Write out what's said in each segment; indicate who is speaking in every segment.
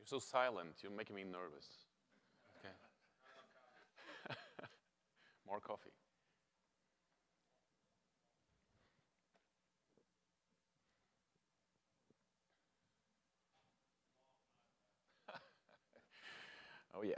Speaker 1: so silent. You're making me nervous. Okay. More coffee. Oh, yeah.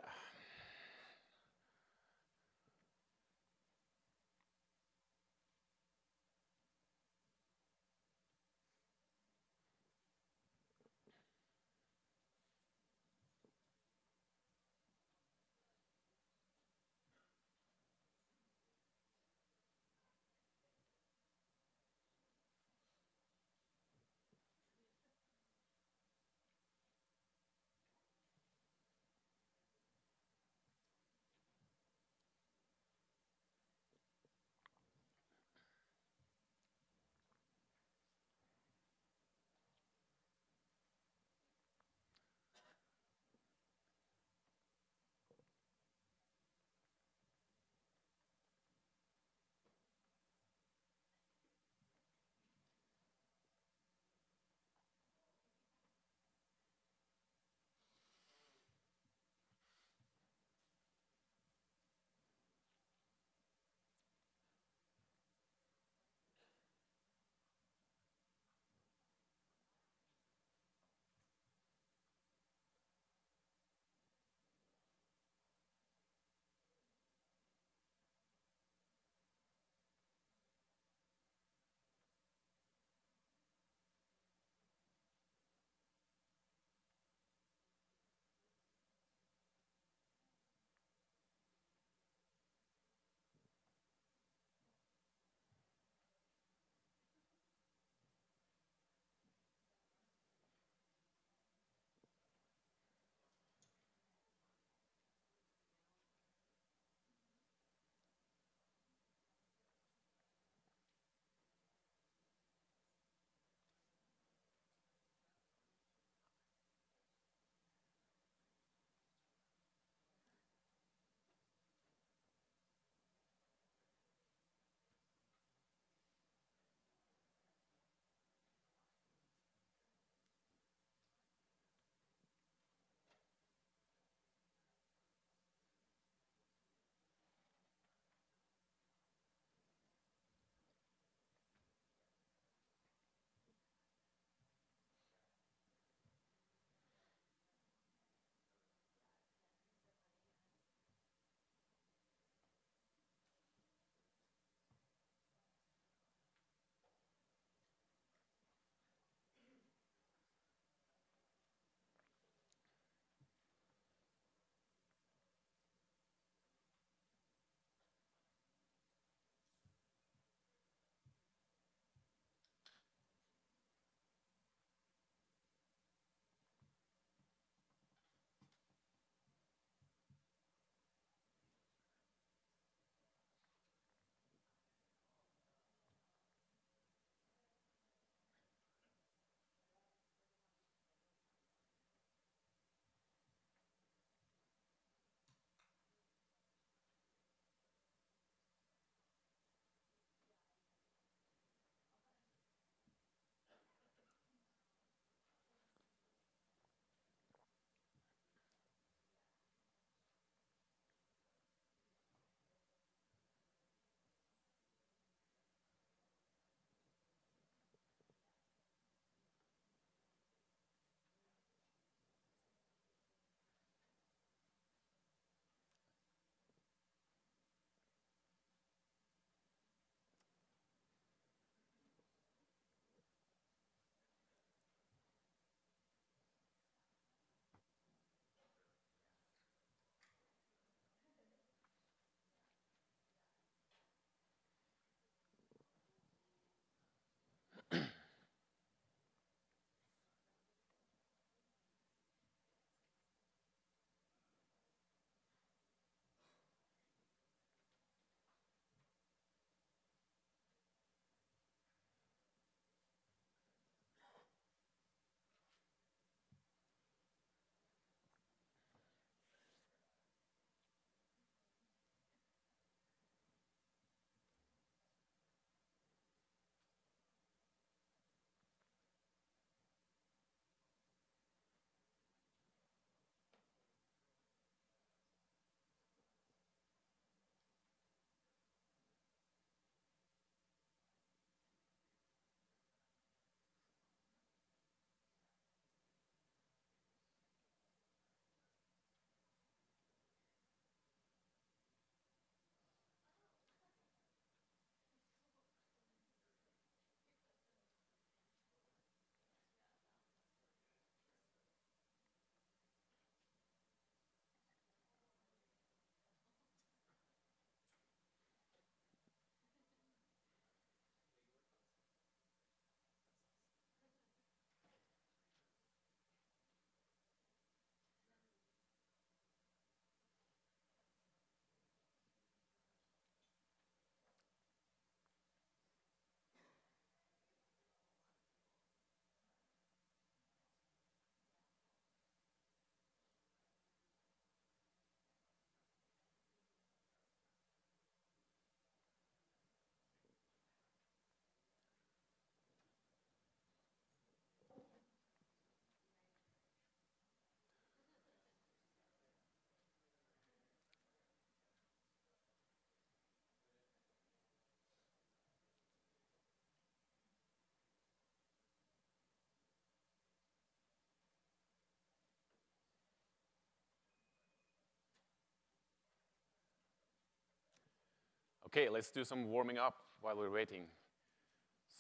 Speaker 1: Okay, let's do some warming up while we're waiting.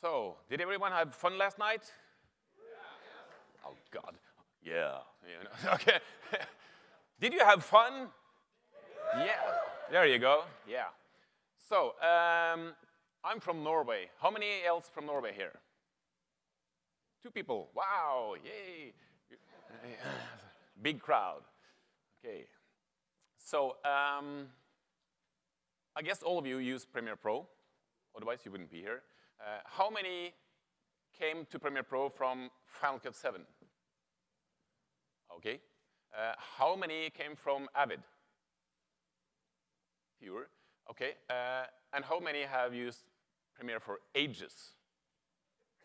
Speaker 1: So, did everyone have fun last night? Yeah. Oh, God. Yeah. You know, okay. Did you have fun? Yeah. There you go. Yeah. So, I'm from Norway. How many else from Norway here? 2 people. Wow. Yay. Big crowd. Okay. So, I guess all of you use Premiere Pro. Otherwise, you wouldn't be here. How many came to Premiere Pro from Final Cut 7? Okay. How many came from Avid? Fewer. Okay. And how many have used Premiere for ages?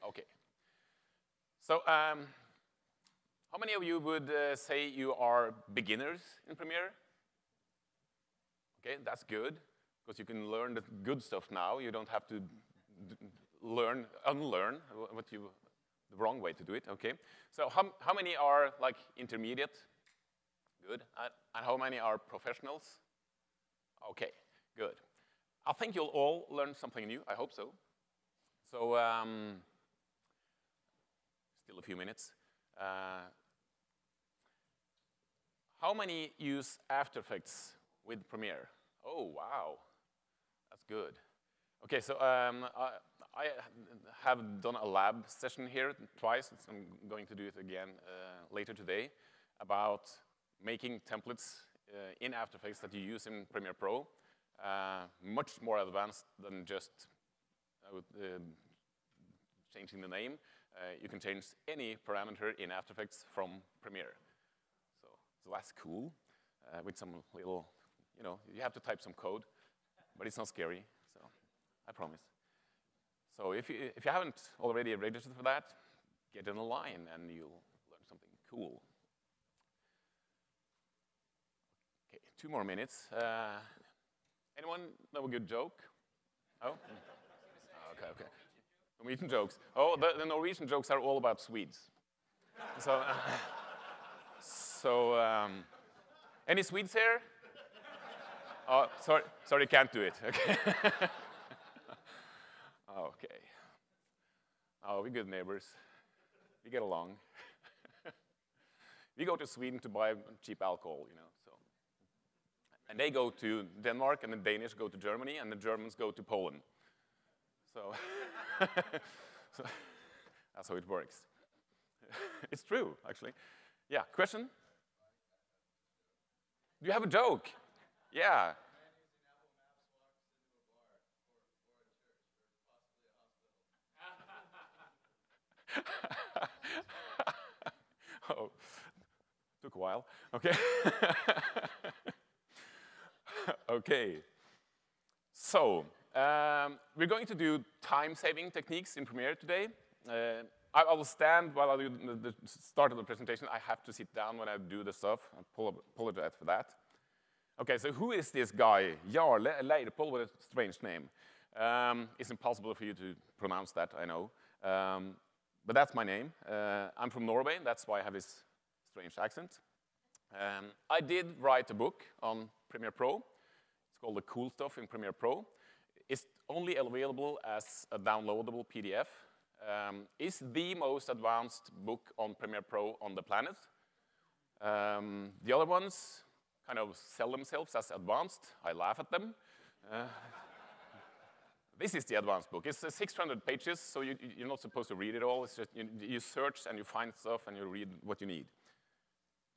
Speaker 1: Okay. So, how many of you would say you are beginners in Premiere? Okay, that's good, because you can learn the good stuff now. You don't have to unlearn the wrong way to do it. Okay. So, how many are like intermediate? Good. And how many are professionals? Okay, good. I think you'll all learn something new. I hope so. So, still a few minutes. How many use After Effects with Premiere? Oh, wow. That's good. Okay, so I have done a lab session here twice. I'm going to do it again later today about making templates in After Effects that you use in Premiere Pro. Much more advanced than just changing the name. You can change any parameter in After Effects from Premiere. So that's cool. With some little, you know, you have to type some code, but it's not scary, so I promise. So if you haven't already registered for that, get in the line and you'll learn something cool. Okay, 2 more minutes. Anyone know a good joke? Oh? Okay. Norwegian jokes. Oh, the Norwegian jokes are all about Swedes. So, any Swedes here? Oh, sorry, can't do it. Okay. Okay. Oh, we're good neighbors. We get along. We go to Sweden to buy cheap alcohol, you know. So, and they go to Denmark, and the Danish go to Germany, and the Germans go to Poland. So, so that's how it works. It's true, actually. Yeah, question? Do you have a joke? Yeah. Oh, took a while. Okay. Okay. So, we're going to do time-saving techniques in Premiere today. I will stand while I do the start of the presentation. I have to sit down when I do the stuff. I apologize for that. Okay, so who is this guy? Jarle Leirpoll with a strange name. It's impossible for you to pronounce that, I know. But that's my name. I'm from Norway. That's why I have this strange accent. I did write a book on Premiere Pro. It's called The Cool Stuff in Premiere Pro. It's only available as a downloadable PDF. It's the most advanced book on Premiere Pro on the planet. The other ones kind of sell themselves as advanced. I laugh at them. This is the advanced book. It's 600 pages, so you're not supposed to read it all. It's just you search and you find stuff and you read what you need.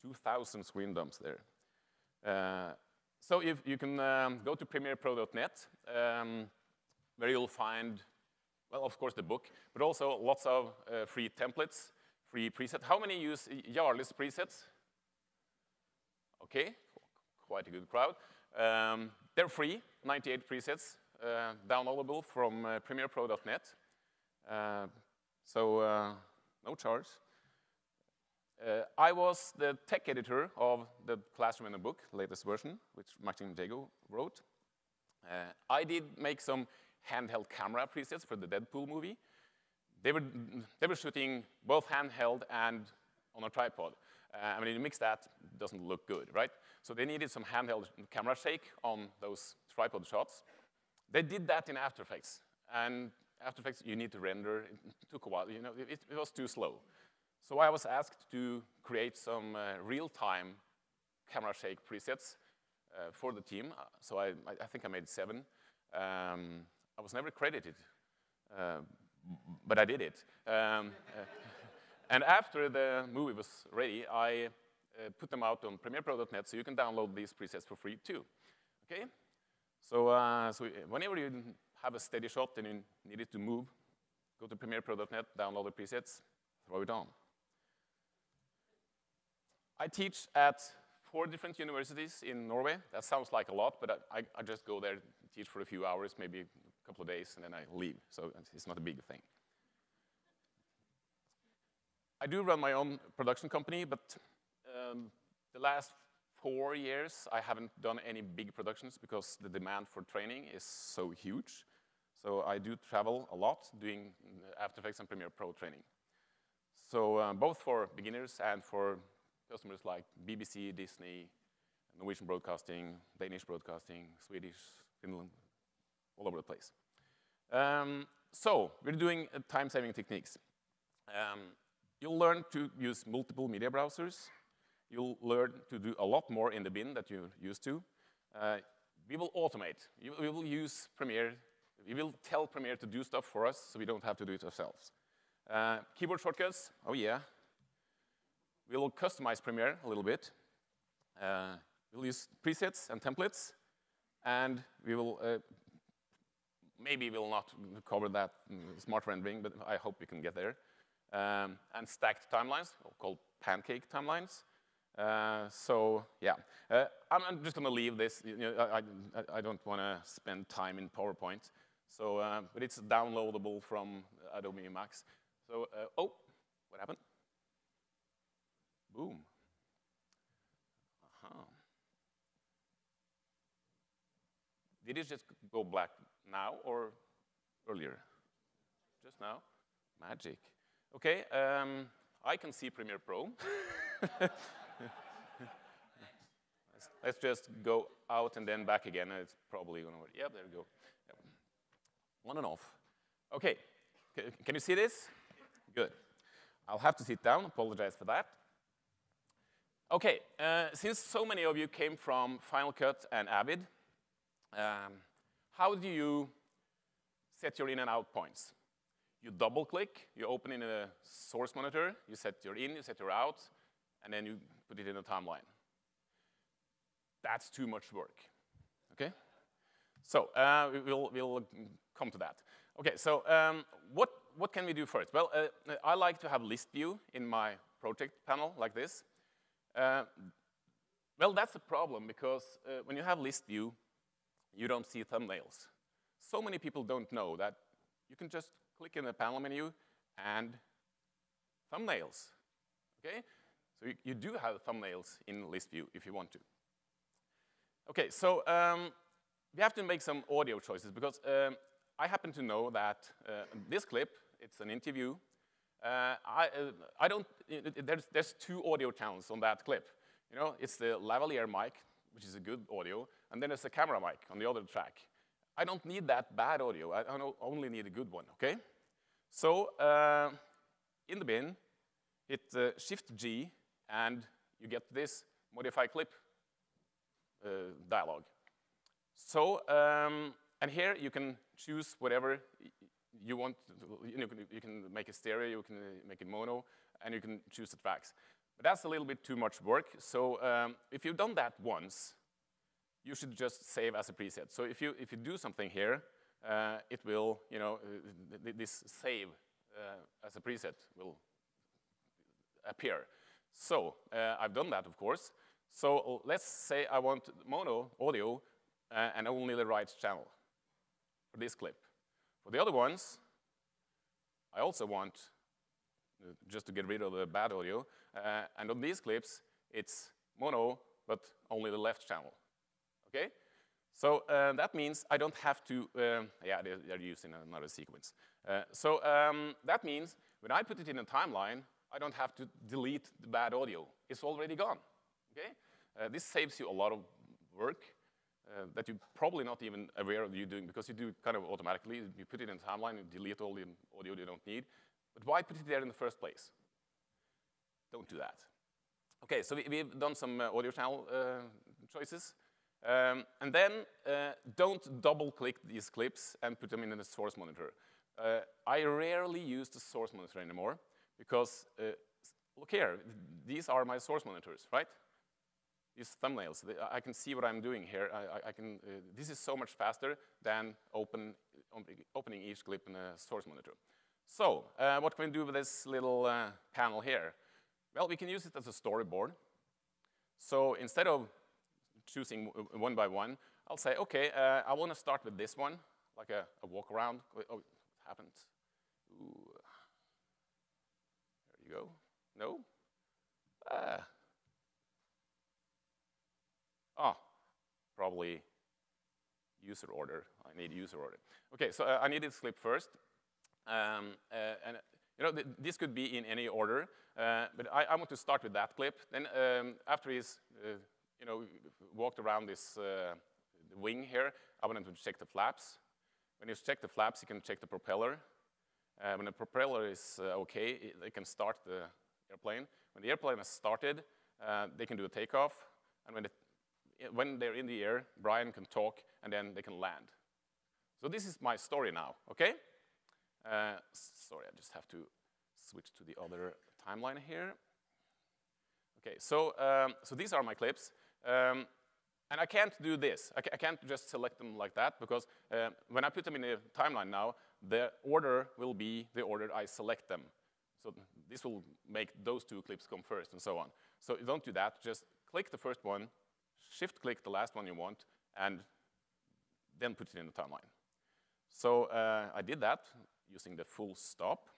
Speaker 1: 2,000 screen dumps there. So if you can go to premierepro.net, where you'll find, well, of course, the book, but also lots of free templates, free presets. How many use Jarle's presets? Okay, quite a good crowd. They're free, 98 presets, downloadable from premierepro.net. So no charge. I was the tech editor of the Classroom in the Book, latest version, which Martin Jago wrote. I did make some handheld camera presets for the Deadpool movie. They were shooting both handheld and on a tripod. I mean, you mix that, it doesn't look good, right? So they needed some handheld camera shake on those tripod shots. They did that in After Effects. And After Effects, you need to render. It took a while. You know, it was too slow. So I was asked to create some real-time camera shake presets for the team. So I think I made 7. I was never credited, but I did it. And after the movie was ready, I put them out on premierepro.net, so you can download these presets for free too. Okay? So whenever you have a steady shot and you need it to move, go to premierepro.net, download the presets, throw it on. I teach at 4 different universities in Norway. That sounds like a lot, but I just go there, teach for a few hours, maybe a couple of days, and then I leave. So it's not a big thing. I do run my own production company, but the last 4 years, I haven't done any big productions because the demand for training is so huge. So I do travel a lot doing After Effects and Premiere Pro training. So both for beginners and for customers like BBC, Disney, Norwegian Broadcasting, Danish Broadcasting, Swedish, Finland, all over the place. So we're doing time-saving techniques. You'll learn to use multiple media browsers. You'll learn to do a lot more in the bin that you're used to. We will automate. We will use Premiere. We will tell Premiere to do stuff for us so we don't have to do it ourselves. Keyboard shortcuts, oh yeah. We will customize Premiere a little bit. We'll use presets and templates. And we will, maybe we'll not cover that smart rendering, but I hope we can get there. And stacked timelines, called Pancake Timelines. So yeah, I'm just going to leave this. You know, I don't want to spend time in PowerPoint. So, but it's downloadable from Adobe MAX. So, oh, what happened? Boom. Did it just go black now or earlier? Just now? Magic. Okay, I can see Premiere Pro. Let's just go out and then back again. It's probably going to work. Yeah, there we go. Yep. On and off. Okay, can you see this? Good. I'll have to sit down. Apologize for that. Okay, since so many of you came from Final Cut and Avid, how do you set your in and out points? You double-click, you open in a source monitor, you set your in, you set your out, and then you put it in a timeline. That's too much work, okay? So we'll come to that. Okay, so what can we do first? Well, I like to have list view in my project panel like this. Well, that's a problem because when you have list view, you don't see thumbnails. So many people don't know that you can just click in the panel menu and thumbnails, okay? So you do have thumbnails in list view if you want to. Okay, so we have to make some audio choices because I happen to know that this clip, it's an interview. There's 2 audio channels on that clip. You know, it's the lavalier mic, which is a good audio, and then there's a camera mic on the other track. I don't need that bad audio. I only need a good one, okay? So in the bin, hit Shift-G, and you get this modify clip dialog. So, and here you can choose whatever you want. You can make it stereo, you can make it mono, and you can choose the tracks. But that's a little bit too much work. So if you've done that once, you should just save as a preset. So if you do something here, it will, you know, this save as a preset will appear. So I've done that, of course. So let's say I want mono audio and only the right channel for this clip. For the other ones, I also want just to get rid of the bad audio. And on these clips, it's mono, but only the left channel. Okay? So that means I don't have to, yeah, they're used in another sequence. So that means when I put it in a timeline, I don't have to delete the bad audio. It's already gone. Okay? This saves you a lot of work. that you're probably not even aware of you doing, because you do kind of automatically. You put it in the timeline, you delete all the audio you don't need. But why put it there in the first place? Don't do that. OK, so we've done some audio channel choices. And then don't double-click these clips and put them in the source monitor. I rarely use the source monitor anymore, because look here, these are my source monitors, right? These thumbnails, I can see what I'm doing here. This is so much faster than opening each clip in a source monitor. So what can we do with this little panel here? Well, we can use it as a storyboard. So instead of choosing one by one, I'll say, OK, I want to start with this one, like a walk around. Oh, it happened. Ooh. There you go. No? Probably user order. I need user order. OK, so I need this clip first. And you know, this could be in any order. But I want to start with that clip. Then after he's you know, walked around this wing here, I want him to check the flaps. When he's checked the flaps, he can check the propeller. When the propeller is OK, they can start the airplane. When the airplane has started, they can do a takeoff. And when they're in the air, Brian can talk, and then they can land. So this is my story now, OK? Sorry, I just have to switch to the other timeline here. OK, so these are my clips. And I can't do this. I can't just select them like that, because when I put them in the timeline now, the order will be the order I select them. So this will make those two clips come first, and so on. So don't do that. Just click the first one, shift-click the last one you want, and then put it in the timeline. So I did that using the full stop.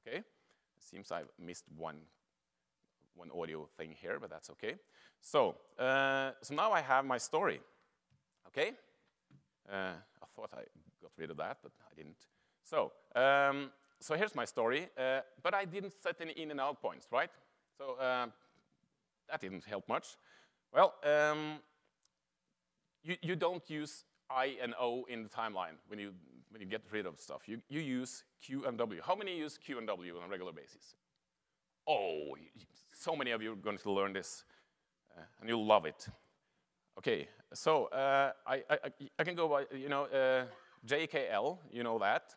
Speaker 1: OK? It seems I've missed one audio thing here, but that's OK. So now I have my story. OK? I thought I got rid of that, but I didn't. So here's my story. But I didn't set any in and out points, right? So that didn't help much. Well, you don't use I and O in the timeline when you get rid of stuff. You use Q and W. How many use Q and W on a regular basis? Oh, so many of you are going to learn this, and you'll love it. OK, so I can go by, you know, JKL, you know that.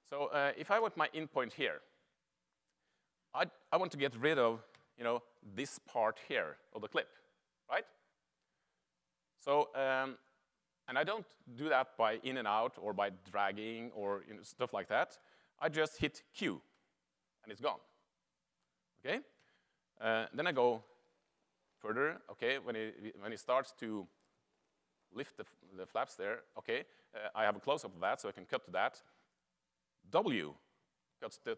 Speaker 1: So if I want my in point here, I want to get rid of, you know, this part here of the clip, right? So, and I don't do that by in and out or by dragging or stuff like that. I just hit Q, and it's gone. OK? Then I go further. OK, when it starts to lift the flaps there, OK, I have a close-up of that, so I can cut to that. W cuts the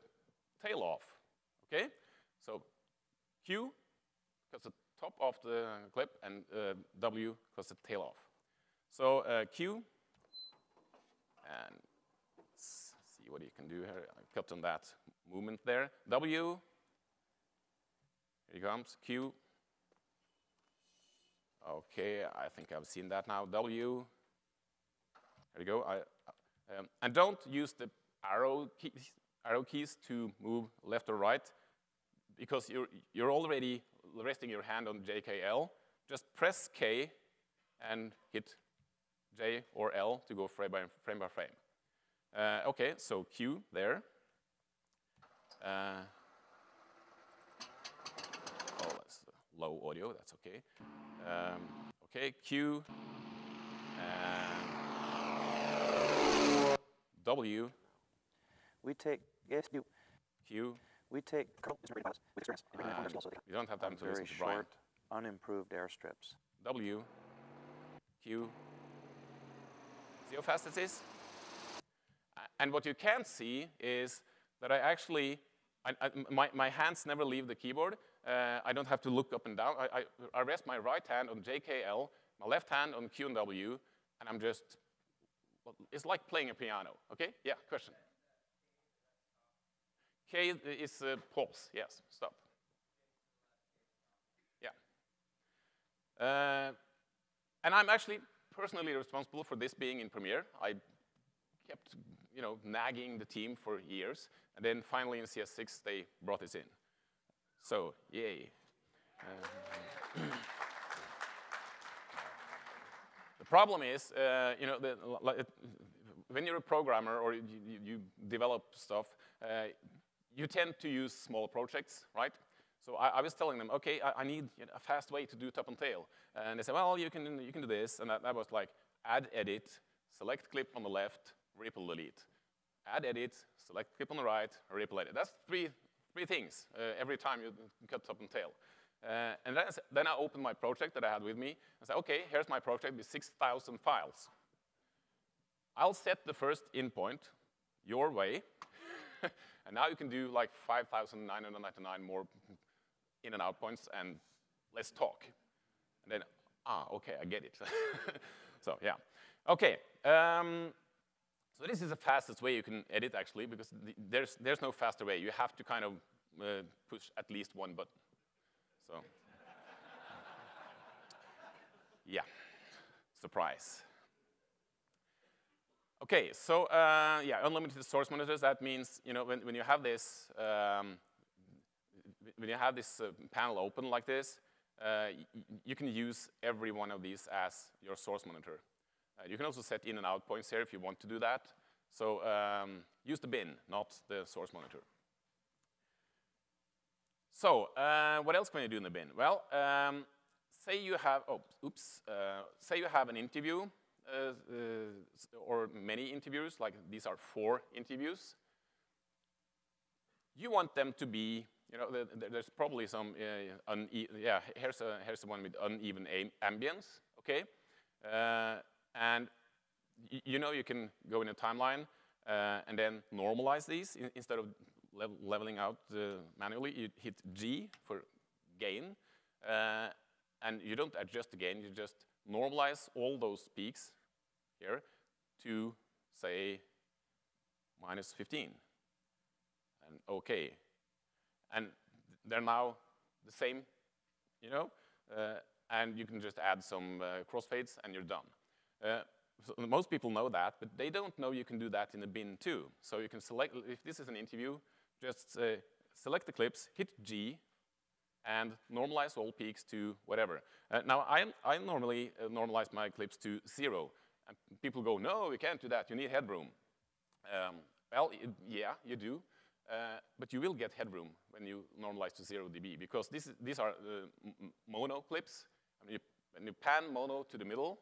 Speaker 1: tail off. OK? So Q cuts the top of the clip, and W cuts the tail off. So Q, and let's see what you can do here. I cut on that movement there. W, here he comes, Q. OK, I think I've seen that now. W, there you go. And don't use the arrow keys to move left or right, because you're already resting your hand on JKL. Just press K and hit J or L to go frame by frame. OK, so Q there. Oh, that's low audio. That's OK. OK, Q and W.
Speaker 2: We take, yes, you.
Speaker 1: Q.
Speaker 2: We take with experience.
Speaker 1: You don't have time to listen to Brian.
Speaker 2: Short, unimproved airstrips.
Speaker 1: W, Q. See how fast it is? And what you can see is that I actually, my hands never leave the keyboard. I don't have to look up and down. I rest my right hand on JKL, my left hand on Q and W, and I'm just, well, it's like playing a piano. OK? Yeah, question. K is pause. Yes, stop. Yeah. And I'm actually personally responsible for this being in Premiere. I kept, nagging the team for years. And then finally in CS6, they brought this in. So, yay. The problem is, when you're a programmer or you develop stuff, you tend to use small projects, right? So I was telling them, okay, I need a fast way to do top and tail. And they said, well, you can do this. And that was like add edit, select clip on the left, ripple delete. Add edit, select clip on the right, ripple edit. That's three things every time you cut top and tail. And then I opened my project that I had with me and said, okay, here's my project with 6,000 files. I'll set the first in point your way. And now you can do like 5,999 more in and out points, and let's talk. And then, okay, I get it. So, yeah. Okay. So this is the fastest way you can edit, actually, because there's no faster way. You have to kind of push at least one button. So, yeah, surprise. Okay, so yeah, unlimited source monitors. That means when you have this panel open like this, you can use every one of these as your source monitor. You can also set in and out points here if you want to do that. So use the bin, not the source monitor. So what else can you do in the bin? Well, say you have say you have an interview or many interviews, like these are 4 interviews. You want them to be, there's probably some here's the one with uneven ambience, okay? And you can go in a timeline and then normalize these instead of leveling out manually. You hit G for gain, and you don't adjust the gain. You just normalize all those peaks here to, say, -15. And OK. And they're now the same, and you can just add some crossfades, and you're done. So most people know that, but they don't know you can do that in the bin too. So you can select, if this is an interview, just select the clips, hit G, and normalize all peaks to whatever. Now, I normally normalize my clips to 0. And people go, no, you can't do that. You need headroom. Well, yeah, you do. But you will get headroom when you normalize to 0 dB, because these are mono clips. When you pan mono to the middle,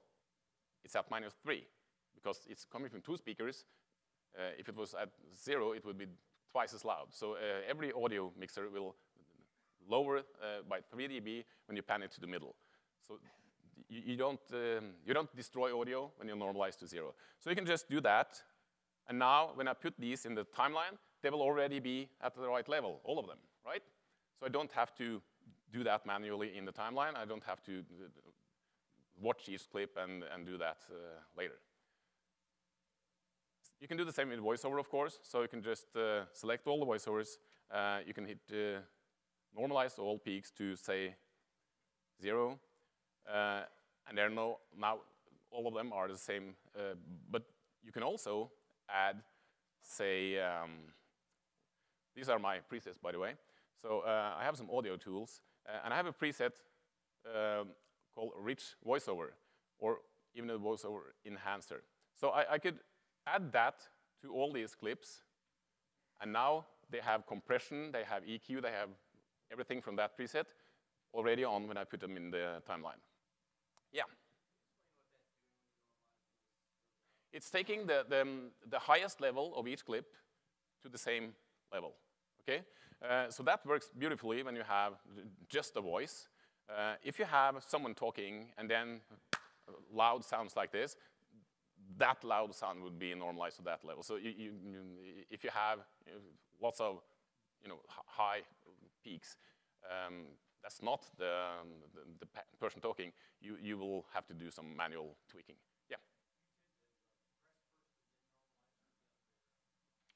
Speaker 1: it's at -3, because it's coming from 2 speakers. If it was at 0, it would be twice as loud. So every audio mixer will lower by 3 dB when you pan it to the middle. So you don't destroy audio when you normalize to 0. So you can just do that. And now, when I put these in the timeline, they will already be at the right level, all of them, right? So I don't have to do that manually in the timeline. I don't have to watch each clip and do that later. You can do the same with voiceover, of course. So you can just select all the voiceovers. You can hit normalize all peaks to, say, 0. And there are now all of them are the same. But you can also add, say, these are my presets, by the way. So I have some audio tools. And I have a preset called Rich Voiceover, or even a Voiceover Enhancer. So I could add that to all these clips. And now they have compression, they have EQ, they have everything from that preset already on when I put them in the timeline. Yeah. It's taking the highest level of each clip to the same level, okay? So that works beautifully when you have just a voice. If you have someone talking and then loud sounds like this, that loud sound would be normalized to that level. So if you have lots of high peaks, that's not the person talking. You will have to do some manual tweaking. Yeah.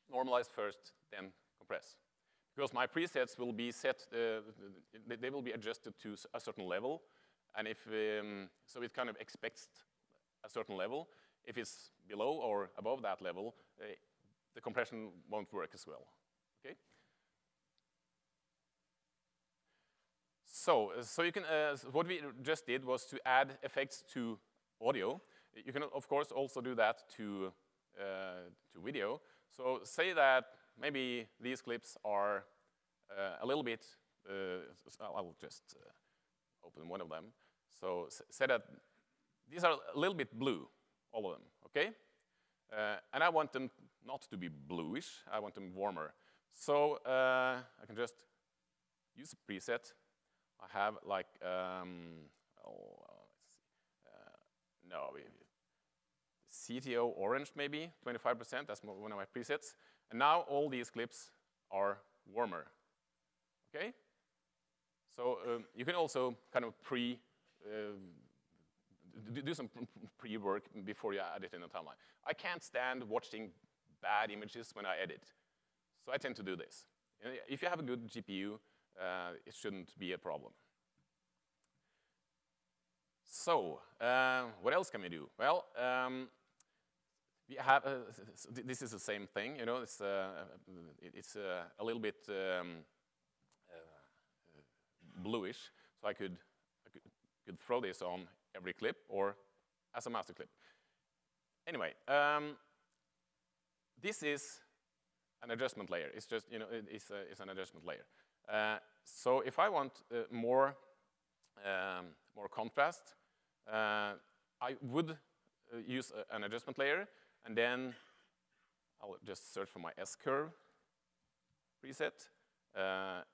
Speaker 1: Normalize first, then compress. Because my presets will be set, they will be adjusted to a certain level. And if, so it kind of expects a certain level. If it's below or above that level, the compression won't work as well. Okay. So you can. What we just did was to add effects to audio. You can, of course, also do that to video. So say that maybe these clips are a little bit. I'll just open one of them. So say that these are a little bit blue, all of them, okay? And I want them not to be bluish, I want them warmer. So I can just use a preset. I have like, let's see, no, CTO orange maybe, 25%, that's one of my presets. And now all these clips are warmer, okay? So you can also kind of do some pre-work before you add it in the timeline. I can't stand watching bad images when I edit, so I tend to do this. If you have a good GPU, it shouldn't be a problem. So what else can we do? Well, we have this is the same thing. You know, it's a little bit bluish, so I could throw this on every clip or as a master clip. Anyway, this is an adjustment layer. It's just, you know, it's an adjustment layer. So if I want more contrast, I would use an adjustment layer, and then I'll just search for my S-curve preset,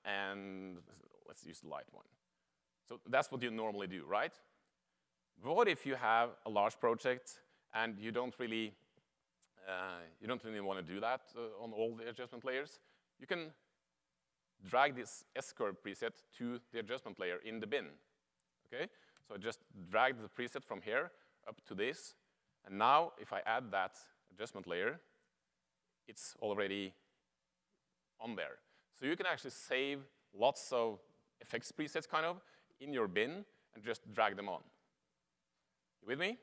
Speaker 1: and let's use the light one. So that's what you normally do, right? What if you have a large project and you don't really want to do that on all the adjustment layers? You can drag this S-curve preset to the adjustment layer in the bin. Okay? So I just drag the preset from here up to this, and now if I add that adjustment layer, it's already on there. So you can actually save lots of effects presets kind of in your bin and just drag them on. You with me?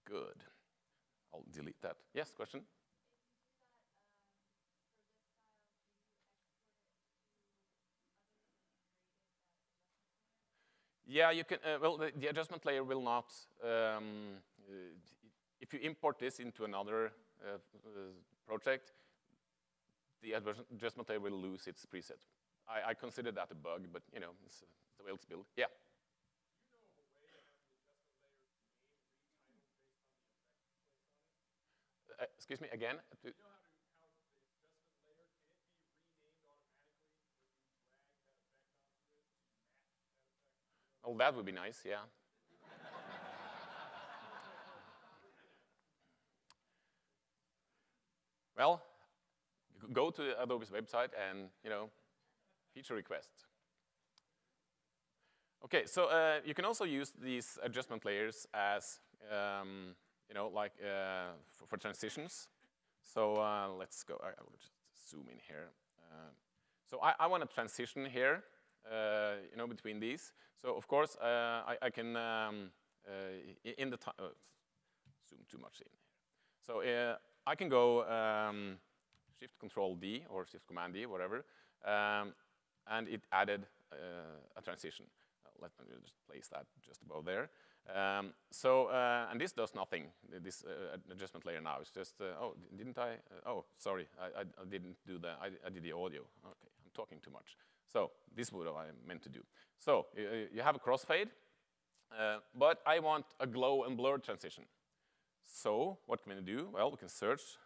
Speaker 1: Good. I'll delete that. Yes, question? Yeah, you can. Well, the adjustment layer will not. If you import this into another project, the adjustment layer will lose its preset. I consider that a bug, but you know, it's the way it's built. Yeah. Excuse me again. You know how the adjustment layer can it be renamed automatically when you drag that effect onto it to match that effect? Oh, that would be nice. Yeah. Well, go to Adobe's website and, you know, feature request. Okay, so you can also use these adjustment layers as, you know, like for transitions. So let's go. I will just zoom in here. So I want to transition here, you know, between these. So of course I can in the zoom too much in here. So I can go Shift Control D or Shift Command D, whatever, and it added a transition. Let me just place that just above there. And this does nothing, this adjustment layer now. It's just, oh, didn't I? Oh, sorry, I didn't do that. I did the audio. Okay, I'm talking too much. So this is what I meant to do. So you have a crossfade, but I want a glow and blur transition. So what can we do? Well, we can search,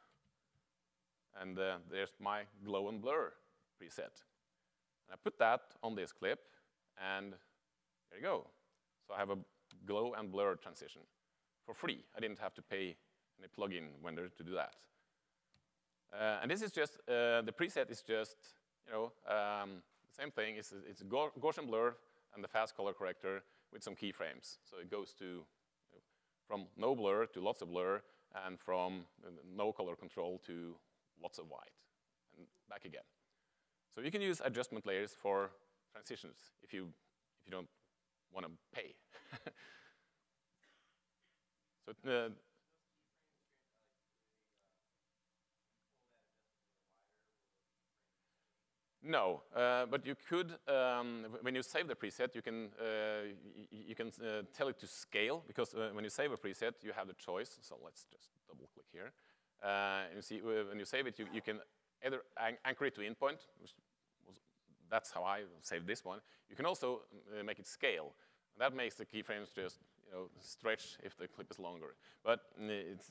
Speaker 1: and there's my glow and blur preset. And I put that on this clip, and there you go. So I have a glow and blur transition for free. I didn't have to pay any plugin vendor to do that. And this is just, the preset is just, you know, the same thing. It's a Gaussian blur and the fast color corrector with some keyframes. So it goes to, from no blur to lots of blur, and from no color control to lots of white, and back again. So you can use adjustment layers for transitions if you don't want to pay. So no, but you could, when you save the preset, you can tell it to scale, because when you save a preset, you have the choice. So let's just double click here. And you see, when you save it, you can either anchor it to endpoint, that's how I saved this one. You can also make it scale. And that makes the keyframes just stretch if the clip is longer. But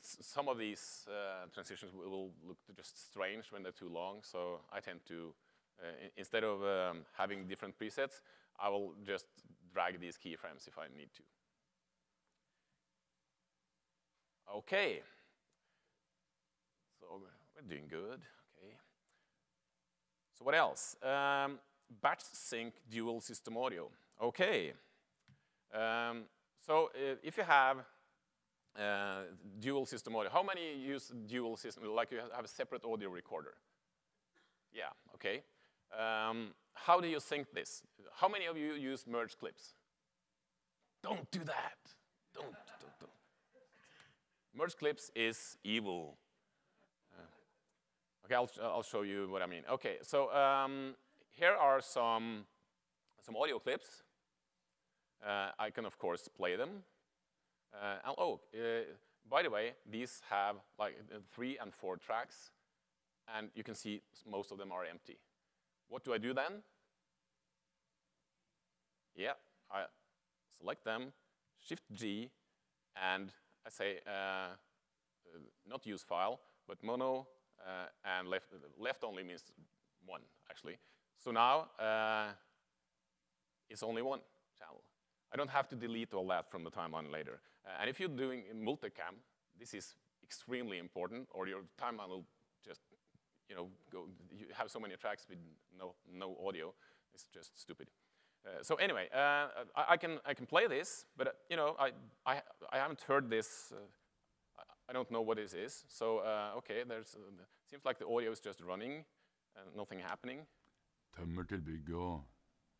Speaker 1: some of these transitions will look just strange when they're too long, so I tend to, instead of having different presets, I will just drag these keyframes if I need to. Okay. So we're doing good. Okay. So what else? Batch sync dual system audio. Okay. So if you have dual system audio, how many use dual system, like you have a separate audio recorder? Yeah, okay. How do you sync this? How many of you use merge clips? Don't do that. Don't. Merge clips is evil. Okay, I'll show you what I mean. Okay, so here are some audio clips. I can, of course, play them. By the way, these have like 3 and 4 tracks, and you can see most of them are empty. What do I do then? Yeah, I select them, Shift-G, and I say not use file, but mono, and left only means 1, actually. So now it's only 1 channel. I don't have to delete all that from the timeline later. And if you're doing multicam, this is extremely important, or your timeline will just, go. You have so many tracks with no audio. It's just stupid. So anyway, I can play this, but I haven't heard this. I don't know what this is. So okay, seems like the audio is just running and nothing happening.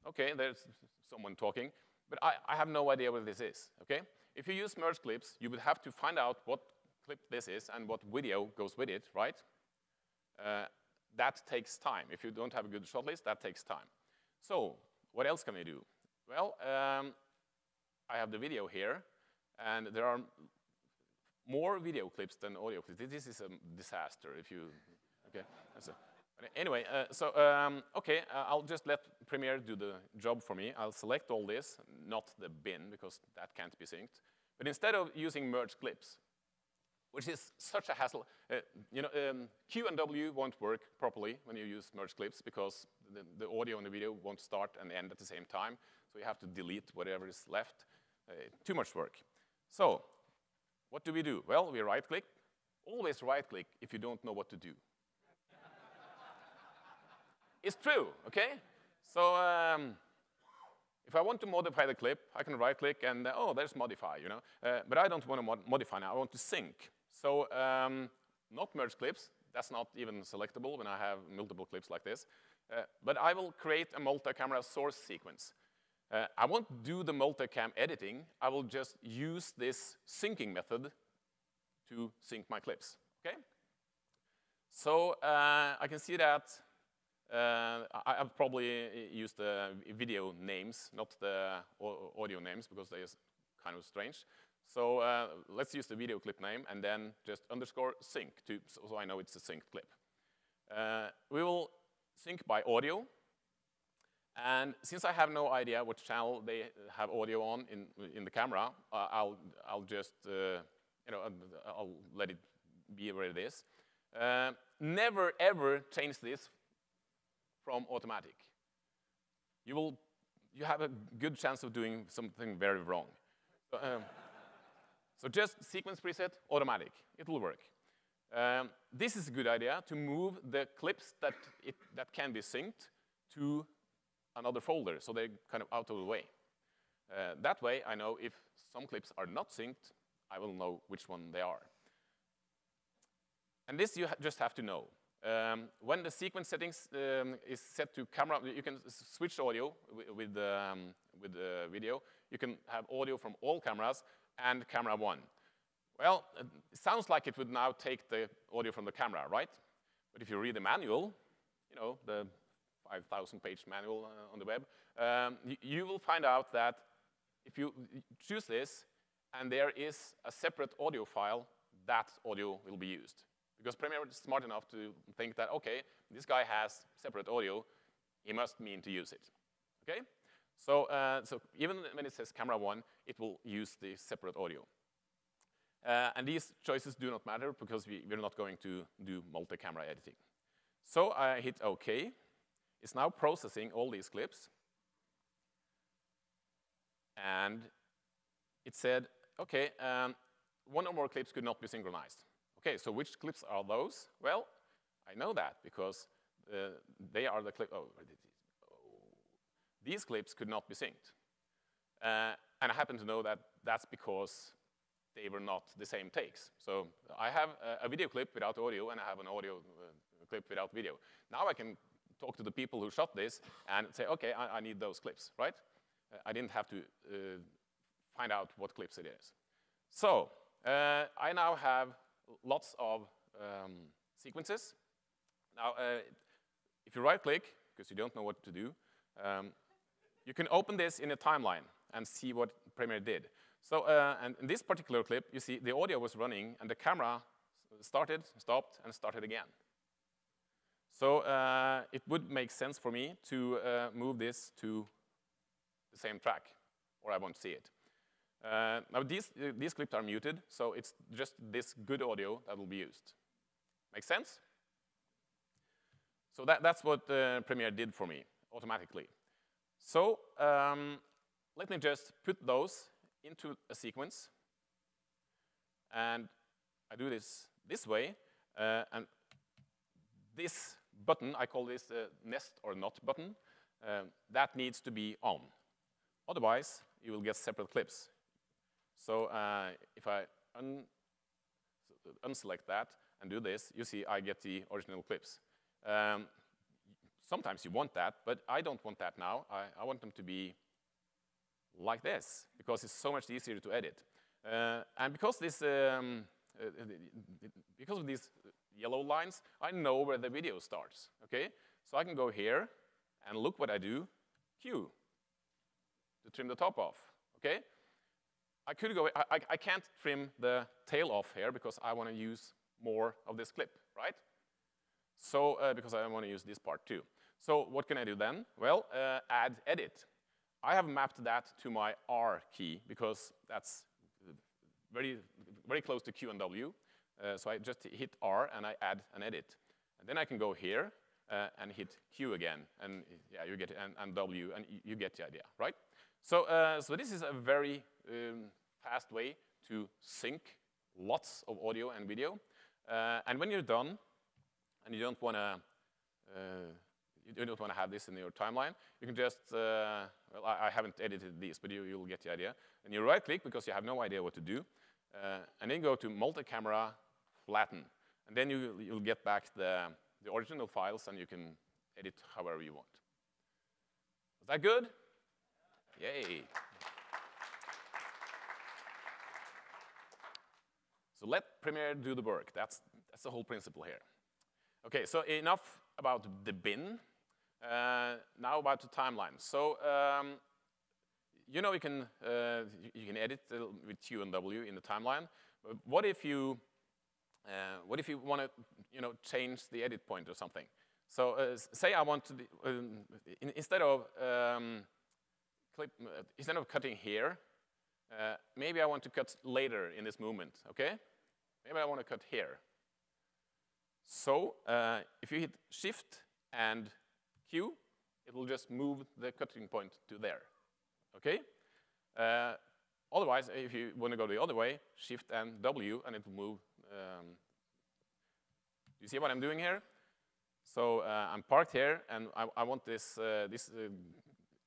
Speaker 1: Okay, there's someone talking, but I have no idea what this is. Okay, if you use merge clips, you would have to find out what clip this is and what video goes with it, right? That takes time. If you don't have a good shot list, that takes time. So what else can we do? Well, I have the video here, and there are more video clips than audio clips. This is a disaster if you, okay. Anyway, okay, I'll just let Premiere do the job for me. I'll select all this, not the bin, because that can't be synced. But instead of using merge clips, which is such a hassle, Q and W won't work properly when you use merge clips, because the audio and the video won't start and end at the same time. So you have to delete whatever is left. Too much work. So what do? Well, we right-click. Always right-click if you don't know what to do. It's true, okay? So if I want to modify the clip, I can right-click and, there's modify, but I don't want to modify now. I want to sync. So not merge clips. That's not even selectable when I have multiple clips like this. But I will create a multi-camera source sequence. I won't do the multicam editing. I will just use this syncing method to sync my clips, okay? So I can see that I've probably used the video names, not the audio names, because they are kind of strange. So let's use the video clip name and then just underscore sync, so I know it's a synced clip. We will sync by audio. And since I have no idea which channel they have audio on in the camera, I'll just, I'll let it be where it is. Never, ever change this from automatic. You have a good chance of doing something very wrong. So just sequence preset, automatic. It will work. This is a good idea to move the clips that can be synced to another folder, so they're kind of out of the way. That way, I know if some clips are not synced, I will know which one they are. And this you just have to know. When the sequence settings is set to camera, you can switch audio with the video. You can have audio from all cameras and camera 1. Well, it sounds like it would now take the audio from the camera, right? But if you read the manual, you know, the 5,000-page manual on the web, you will find out that if you choose this, and there is a separate audio file, that audio will be used. Because Premiere is smart enough to think that, okay, this guy has separate audio, he must mean to use it, okay? So, so even when it says camera 1, it will use the separate audio. And these choices do not matter because we're not going to do multi-camera editing. So I hit OK. It's now processing all these clips. And it said, OK, one or more clips could not be synchronized. OK, so which clips are those? Well, I know that because they are the clips. Oh, these clips could not be synced. And I happen to know that that's because they were not the same takes. So I have a video clip without audio, and I have an audio clip without video. Now I can talk to the people who shot this and say, OK, I need those clips, right? I didn't have to find out what clips it is. So I now have lots of sequences. Now, if you right-click, because you don't know what to do, you can open this in a timeline and see what Premiere did. So and in this particular clip, you see the audio was running, and the camera started, stopped, and started again. So it would make sense for me to move this to the same track, or I won't see it. Now, these clips are muted, so it's just this good audio that will be used. Make sense? So that's what Premiere did for me automatically. So let me just put those into a sequence. And I do this way. And this button, I call this the nest or not button, that needs to be on. Otherwise, you will get separate clips. So if I unselect that and do this, you see I get the original clips. Sometimes you want that, but I don't want that now. I want them to be like this, because it's so much easier to edit. And because because of these yellow lines, I know where the video starts, okay? So I can go here, and look what I do, Q, to trim the top off, okay? I could go, I can't trim the tail off here, because I want to use more of this clip, right? So, because I want to use this part too. So what can I do then? Well, add edit. I have mapped that to my R key, because that's very, very close to Q and W. So I just hit R, and I add an edit. And then I can go here and hit Q again. And yeah, you get it, and W, and you get the idea, right? So, so this is a very fast way to sync lots of audio and video. And when you're done, and you don't want to have this in your timeline, you can just, well, I haven't edited these, but you'll get the idea. And you right-click, because you have no idea what to do, and then go to multi-camera, flatten. And then you'll get back the original files, and you can edit however you want. Was that good? Yay. So let Premiere do the work. That's the whole principle here. OK, so enough about the bin. Now about the timeline. So you know you can edit with Q and W in the timeline. But what if you want to change the edit point or something? So say I want to instead of cutting here, maybe I want to cut later in this movement. Okay, maybe I want to cut here. So if you hit Shift and Q, it will just move the cutting point to there. Okay? Otherwise, if you want to go the other way, Shift and W, and it will move. Do you see what I'm doing here? So I'm parked here, and I want this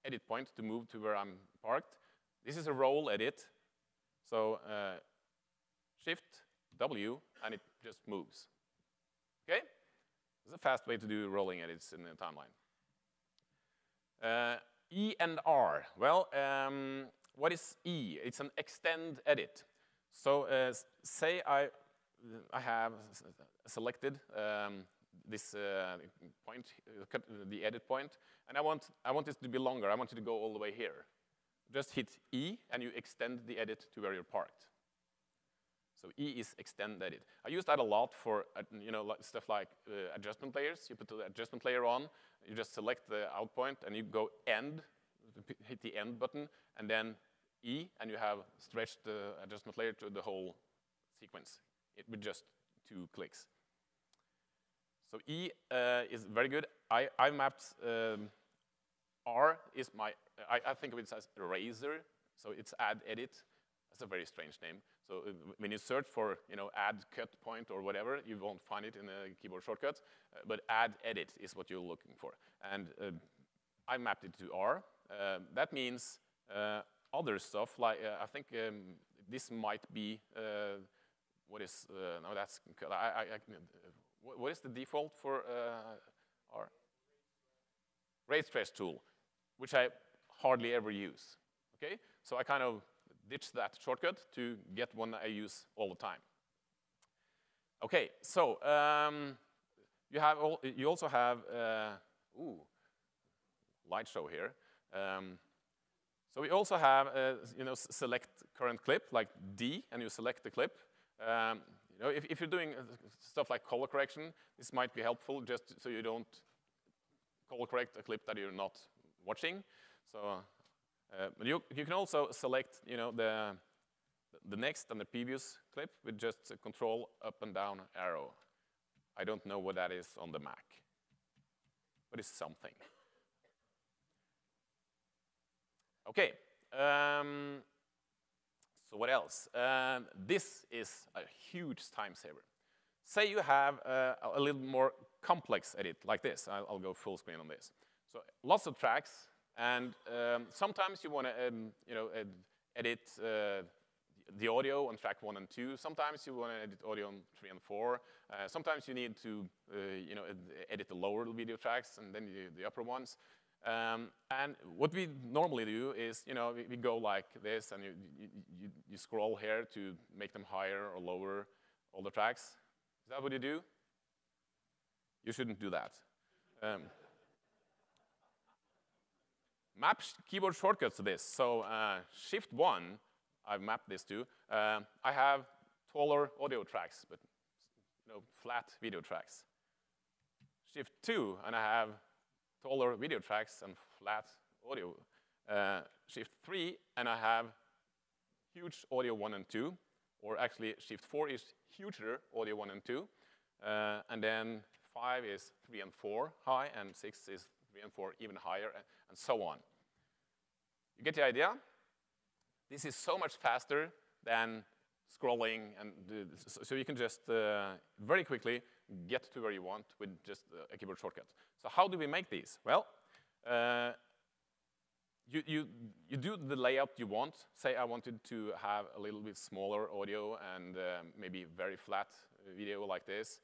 Speaker 1: edit point to move to where I'm parked. This is a roll edit. So Shift, W, and it just moves. Okay? It's a fast way to do rolling edits in the timeline. E and R. Well, what is E? It's an extend edit. So say I have selected this point, the edit point, and I want this to be longer. I want it to go all the way here. Just hit E, and you extend the edit to where you're parked. So E is extend edit. I use that a lot for stuff like adjustment layers. You put the adjustment layer on, you just select the out point, and you go end, hit the end button, and then E, and you have stretched the adjustment layer to the whole sequence with just 2 clicks. So E is very good. I mapped R is my, I think of it as eraser, so it's add edit. That's a very strange name. So when you search for add cut point or whatever, you won't find it in a keyboard shortcut, but add edit is what you're looking for. And I mapped it to R. That means other stuff, like I think this might be, what is, no, that's, what is the default for R? Raise trace tool, which I hardly ever use, okay? So I kind of ditched that shortcut to get one I use all the time. Okay, so you also have, light show here. So we also have, select current clip, like D, and you select the clip. If you're doing stuff like color correction, this might be helpful just so you don't color correct a clip that you're not watching. So you can also select the next and the previous clip with just a control up and down arrow. I don't know what that is on the Mac, but it's something. Okay. So what else? This is a huge time saver. Say you have a little more complex edit like this. I'll go full screen on this. So lots of tracks, and sometimes you want to edit the audio on track 1 and 2. Sometimes you want to edit audio on 3 and 4. Sometimes you need to edit the lower video tracks and then the upper ones. And what we normally do is, we go like this, and you scroll here to make them higher or lower, all the tracks. Is that what you do? You shouldn't do that. Map keyboard shortcuts to this. So Shift 1, I've mapped this to. I have taller audio tracks, but flat video tracks. Shift 2, and I have taller video tracks and flat audio. Shift 3, and I have huge audio 1 and 2, or actually Shift 4 is huger audio 1 and 2, and then 5 is 3 and 4 high, and 6 is 3 and 4 even higher, and so on. You get the idea? This is so much faster than scrolling, and so you can just very quickly get to where you want with just a keyboard shortcut. So how do we make these? Well, you do the layout you want. Say I wanted to have a little bit smaller audio and maybe very flat video like this,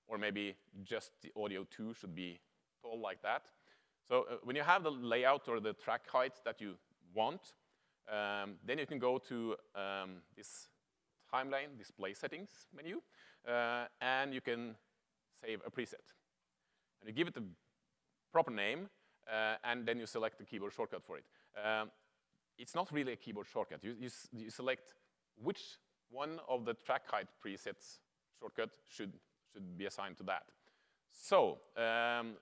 Speaker 1: or maybe just the audio 2 should be tall like that. So when you have the layout or the track height that you want, then you can go to this timeline display settings menu, and you can save a preset. And you give it the proper name, and then you select the keyboard shortcut for it. It's not really a keyboard shortcut. You select which one of the track height presets shortcut should be assigned to that. So,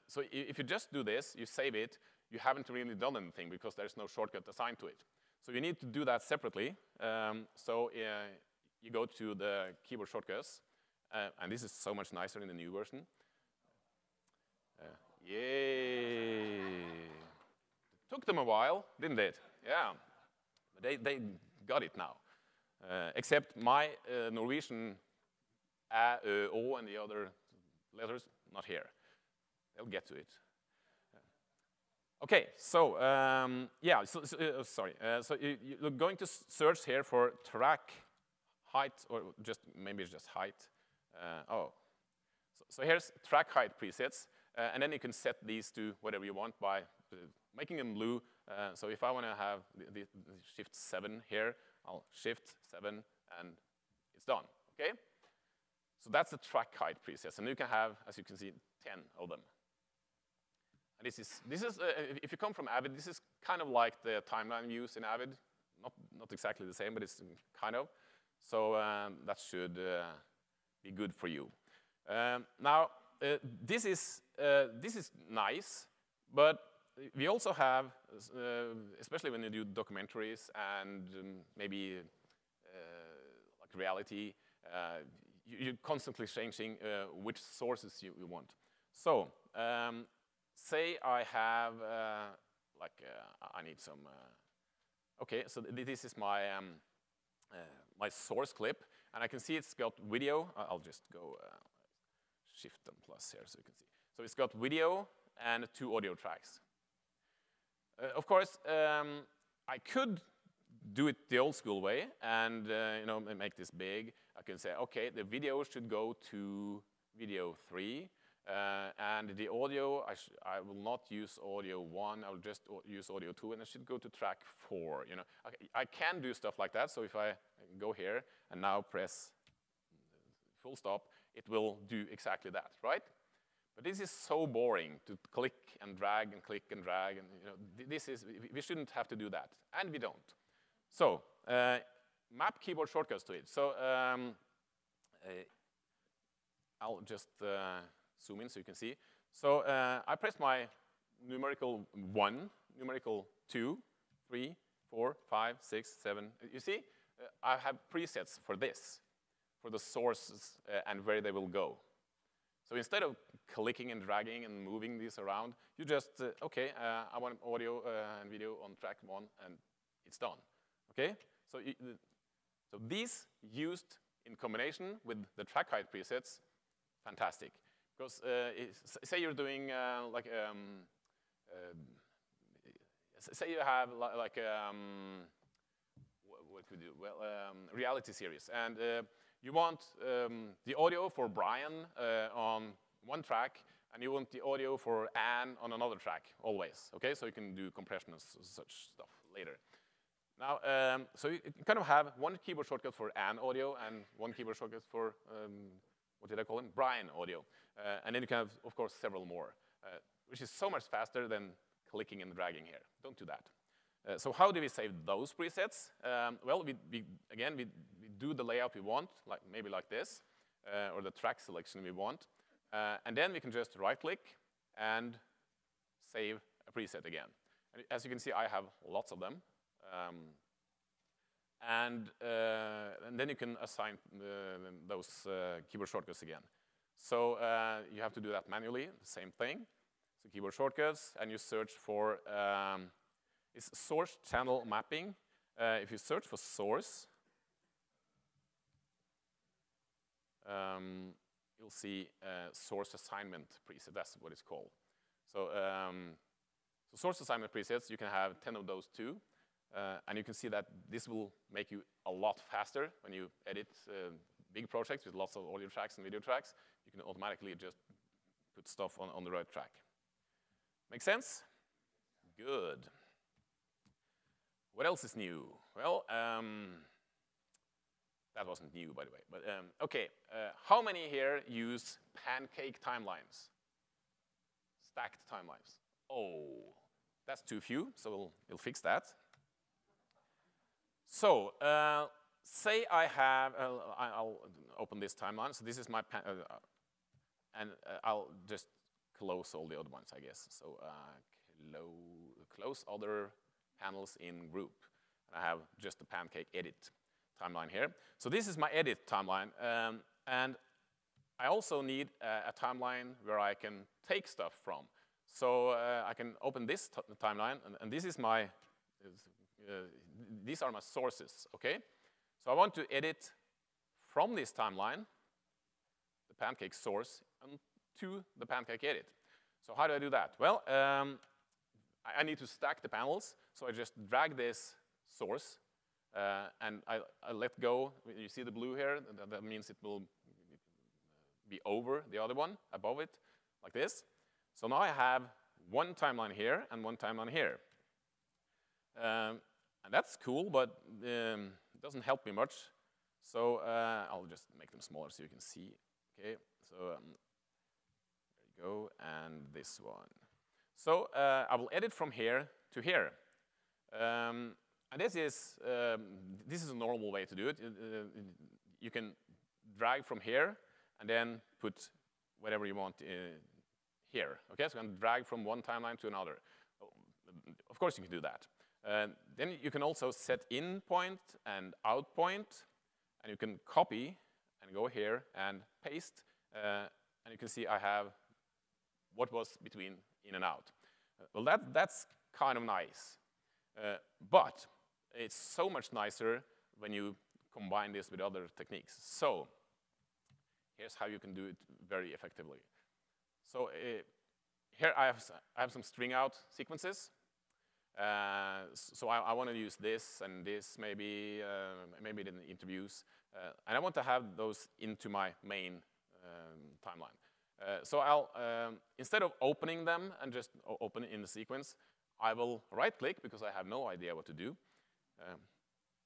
Speaker 1: so if you just do this, you save it, you haven't really done anything because there's no shortcut assigned to it. So you need to do that separately. You go to the keyboard shortcuts, and this is so much nicer in the new version. Yay! It took them a while, didn't it? Yeah, but they got it now. Except my Norwegian A, Ö, O, and the other letters, not here. They'll get to it. Okay, so yeah, sorry. So you're going to search here for track height, or just maybe it's just height. So here's track height presets, and then you can set these to whatever you want by making them blue. So if I want to have the Shift 7 here, I'll Shift 7, and it's done, okay? So that's the track height presets, and you can have, as you can see, 10 of them. And this is if you come from Avid, this is kind of like the timeline views in Avid. Not exactly the same, but it's kind of. So that should be good for you. Now, this is nice, but we also have, especially when you do documentaries and maybe like reality, you're constantly changing which sources you want. So, say I have, I need some, okay, so this is my, my source clip, and I can see it's got video. I'll just go Shift and plus here so you can see. So it's got video and 2 audio tracks. Of course, I could do it the old school way and you know, make this big. I can say, okay, the video should go to video 3, and the audio, I will not use audio 1. I'll just use audio 2, and it should go to track 4. You know, I can do stuff like that. So if I go here and now press full stop, it will do exactly that, right? But this is so boring to click and drag and click and drag, and you know, this is, we shouldn't have to do that, and we don't. So map keyboard shortcuts to it. So I'll just zoom in so you can see. So I press my numerical 1, numerical 2, 3, 4, 5, 6, 7. You see, I have presets for this, for the sources and where they will go. So instead of clicking and dragging and moving these around, you just, okay, I want audio and video on track 1, and it's done, okay? So, so these used in combination with the track height presets, fantastic. Because say you're doing say you have like what could you do? Well, reality series, and you want the audio for Brian on one track, and you want the audio for Anne on another track, always, okay? So you can do compression and such stuff later. Now, so you kind of have one keyboard shortcut for Anne audio and one keyboard shortcut for, what did I call him? Brian audio. And then you can have, of course, several more, which is so much faster than clicking and dragging here. Don't do that. So how do we save those presets? Well, again, we do the layout we want, like maybe like this, or the track selection we want. And then we can just right-click and save a preset again. And as you can see, I have lots of them. And then you can assign those keyboard shortcuts again. So you have to do that manually, the same thing. So keyboard shortcuts, and you search for, it's source channel mapping. If you search for source, you'll see source assignment preset. That's what it's called. So, so source assignment presets, you can have 10 of those too. And you can see that this will make you a lot faster when you edit big projects with lots of audio tracks and video tracks. You can automatically just put stuff on the right track. Make sense? Good. What else is new? Well, that wasn't new, by the way. But OK, how many here use Pancake Timelines? Stacked timelines. Oh, that's too few, so we'll fix that. So say I have, I'll open this timeline. So this is my, and I'll just close all the other ones, I guess. So close other panels in group. And I have just the Pancake edit timeline here. So this is my edit timeline. And I also need a timeline where I can take stuff from. So I can open this timeline, and this is my, these are my sources, okay? So I want to edit from this timeline, the Pancake source, and to the Pancake edit. So how do I do that? Well, I need to stack the panels, so I just drag this source, and I let go. You see the blue here? That means it will be over the other one, above it, like this. So now I have one timeline here and one timeline here. And that's cool, but it doesn't help me much. So I'll just make them smaller so you can see. Okay, so there you go, and this one. So I will edit from here to here. And this is a normal way to do it. You can drag from here and then put whatever you want here. Okay, so you can drag from one timeline to another. Of course, you can do that. Then you can also set in point and out point, and you can copy and go here and paste, and you can see I have what was between in and out. Well, that's kind of nice, but it's so much nicer when you combine this with other techniques. So here's how you can do it very effectively. So here I have some string out sequences. So I want to use this and this, maybe in interviews. And I want to have those into my main timeline. So I'll, instead of opening them and just open it in the sequence, I will right-click, because I have no idea what to do.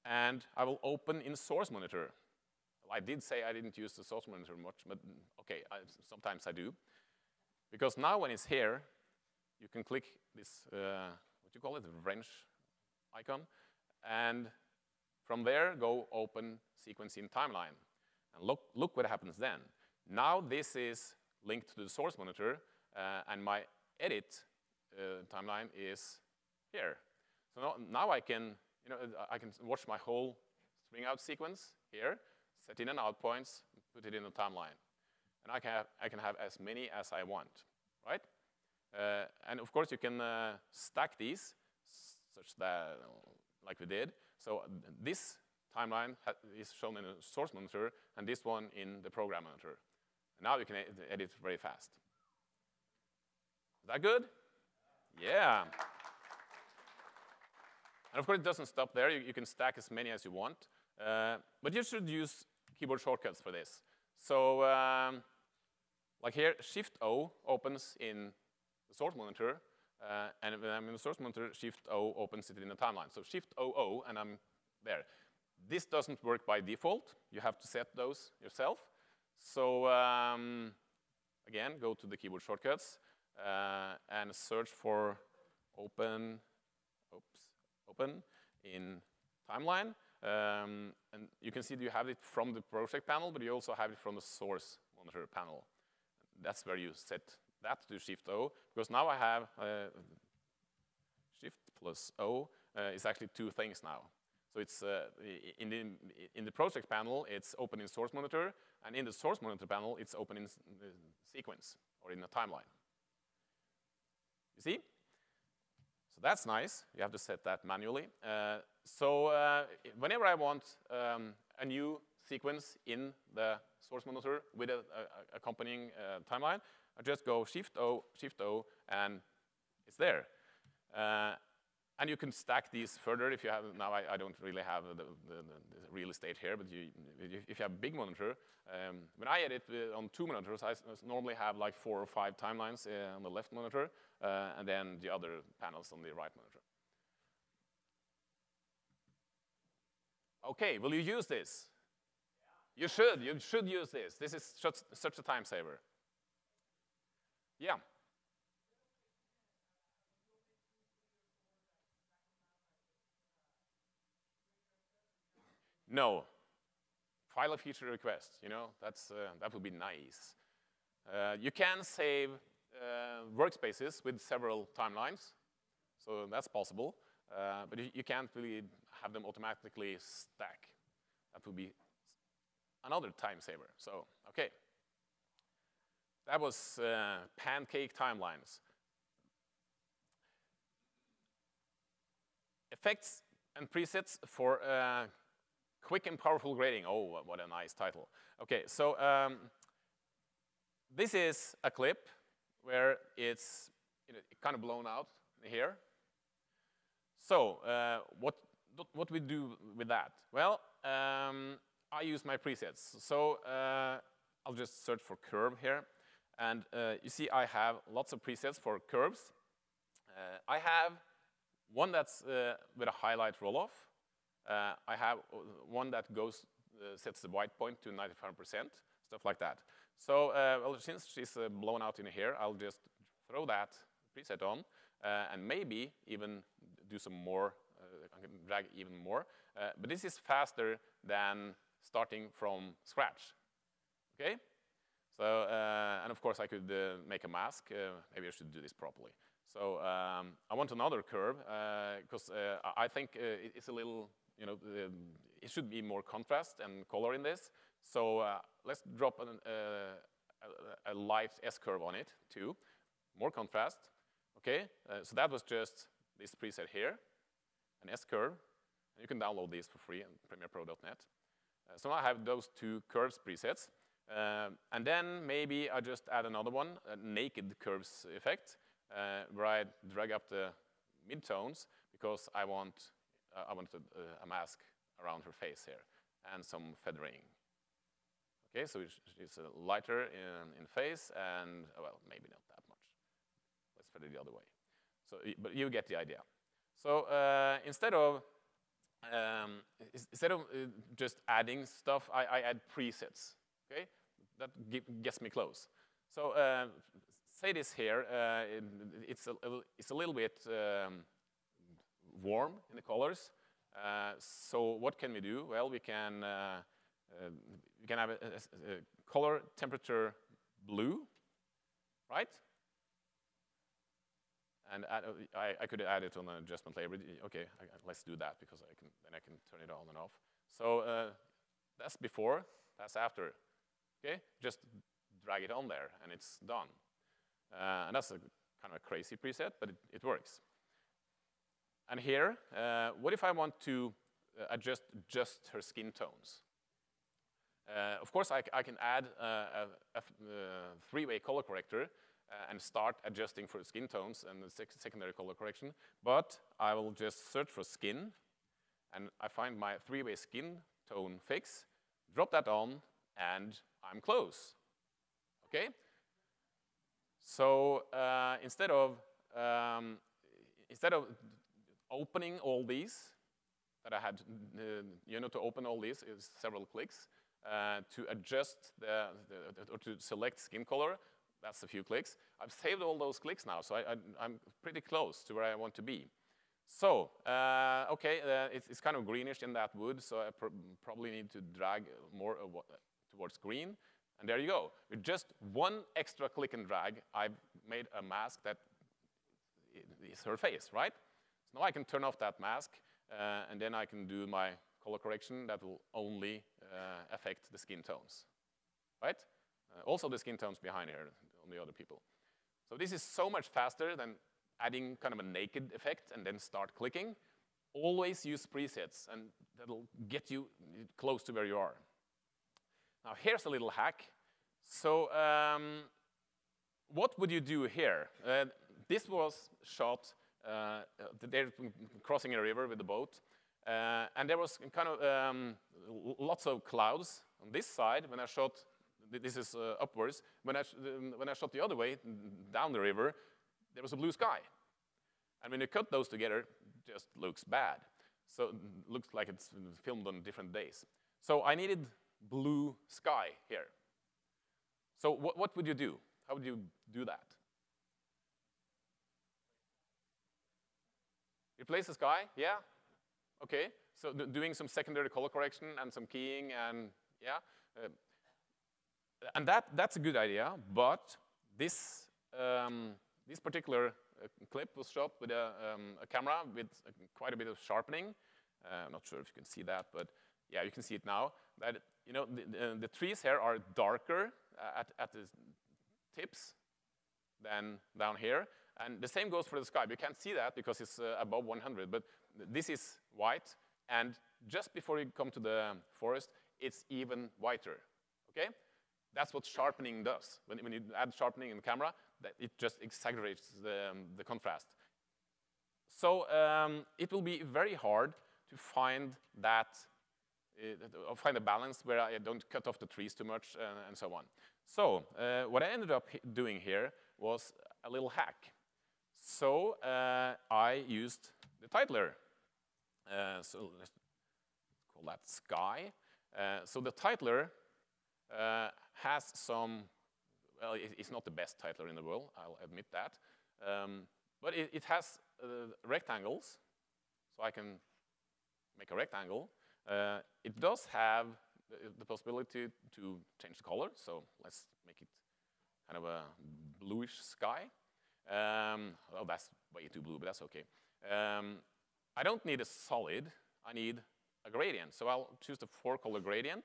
Speaker 1: And I will open in Source Monitor. Well, I did say I didn't use the Source Monitor much, but OK, sometimes I do. Because now when it's here, you can click this, what you call it, the wrench icon. And from there, go open Sequence in Timeline. And look what happens then. Now this is linked to the Source Monitor, and my edit timeline is here. So now I can, I can watch my whole string out sequence here, set in and out points, put it in the timeline. And I can have as many as I want, right? And of course, you can stack these such that, like we did. So this timeline is shown in the Source Monitor, and this one in the Program Monitor. And now you can edit very fast. Is that good? Yeah. And of course, it doesn't stop there. You can stack as many as you want. But you should use keyboard shortcuts for this. So like here, Shift-O opens in the Source Monitor. And when I'm in the Source Monitor, Shift-O opens it in the timeline. So Shift-O-O, and I'm there. This doesn't work by default. You have to set those yourself. So again, go to the keyboard shortcuts and search for open in timeline. And you can see that you have it from the project panel, but you also have it from the Source Monitor panel. That's where you set that to Shift-O, because now I have Shift plus O is actually two things now. So it's in the project panel, it's open in Source Monitor, and in the Source Monitor panel, it's open in the sequence or in the timeline. You see? So that's nice. You have to set that manually. So whenever I want a new sequence in the Source Monitor with an accompanying timeline, I just go Shift-O, Shift-O, and it's there. And you can stack these further if you have. Now I don't really have the real estate here, but if you have a big monitor, when I edit on two monitors, I normally have like 4 or 5 timelines on the left monitor, and then the other panels on the right monitor. OK, will you use this? Yeah. You should use this. This is such a time saver. Yeah. No. File a feature request, that would be nice. You can save workspaces with several timelines, so that's possible. But you can't really have them automatically stack. That would be another time saver. So, OK. That was Pancake Timelines. Effects and presets for quick and powerful grading. Oh, what a nice title. OK, so this is a clip where it's kind of blown out here. So what we do with that? Well, I use my presets. So I'll just search for curve here. And you see I have lots of presets for curves. I have one that's with a highlight roll-off. I have one that goes sets the white point to 95%, stuff like that. So well, since she's blown out in here, I'll just throw that preset on, and maybe even do some more, I can drag even more. But this is faster than starting from scratch, okay? So, and of course I could make a mask. Maybe I should do this properly. So I want another curve, because I think it's a little, you know, it should be more contrast and color in this. So let's drop a light S-curve on it too. More contrast, okay? So that was just this preset here, an S-curve. You can download these for free on premierepro.net. So now I have those two curves presets. And then maybe I just add another one, a naked curves effect, where I drag up the midtones because I want a mask around her face here and some feathering. Okay, so it's lighter in face and, well, maybe not that much. Let's feather the other way. So, but you get the idea. So instead of just adding stuff, I add presets. Okay, that gets me close. So say this here, it's a little bit warm in the colors. So what can we do? Well, we can have a color temperature blue, right? And I could add it on an adjustment layer. Okay, let's do that because then I can turn it on and off. So that's before, that's after. Okay, just drag it on there and it's done. And that's a kind of a crazy preset, but it works. And here, what if I want to adjust just her skin tones? Of course, I can add a three-way color corrector and start adjusting for skin tones and the secondary color correction. But I will just search for skin, and I find my three-way skin tone fix, drop that on, and I'm close. Okay? So instead of opening all these, that I had, to open all these is several clicks. To adjust or to select skin color, that's a few clicks. I've saved all those clicks now, so I'm pretty close to where I want to be. So, okay, it's kind of greenish in that wood, so I probably need to drag more towards green. And there you go. With just one extra click and drag, I've made a mask that is her face, right? So now I can turn off that mask, and then I can do my color correction that will only affect the skin tones, right? Also the skin tones behind here on the other people. So this is so much faster than adding kind of a naked effect and then start clicking. Always use presets, and that'll get you close to where you are. Now here's a little hack. So what would you do here? This was shot, they're crossing a river with a boat. And there was kind of lots of clouds on this side when I shot. This is upwards. When I shot the other way, down the river, there was a blue sky. And when you cut those together, it just looks bad. So it looks like it's filmed on different days. So I needed blue sky here. So what would you do? How would you do that? Replace the sky? Yeah? Okay, so doing some secondary color correction and some keying and, yeah. And that's a good idea, but this particular clip was shot with a camera with quite a bit of sharpening. I'm not sure if you can see that, but yeah, you can see it now. That, the trees here are darker at the tips than down here. And the same goes for the sky. You can't see that because it's above 100, but this is white, and just before you come to the forest, it's even whiter, okay? That's what sharpening does. When you add sharpening in the camera, it just exaggerates the contrast. So it will be very hard to find that, find a balance where I don't cut off the trees too much and so on. So what I ended up doing here was a little hack. So I used the titler. So let's call that sky. So the titler has some, well, it's not the best titler in the world, I'll admit that. But it has rectangles, so I can make a rectangle. It does have the possibility to change the color, so let's make it kind of a bluish sky. Well, that's way too blue, but that's okay. I don't need a solid, I need a gradient. So I'll choose the 4-color gradient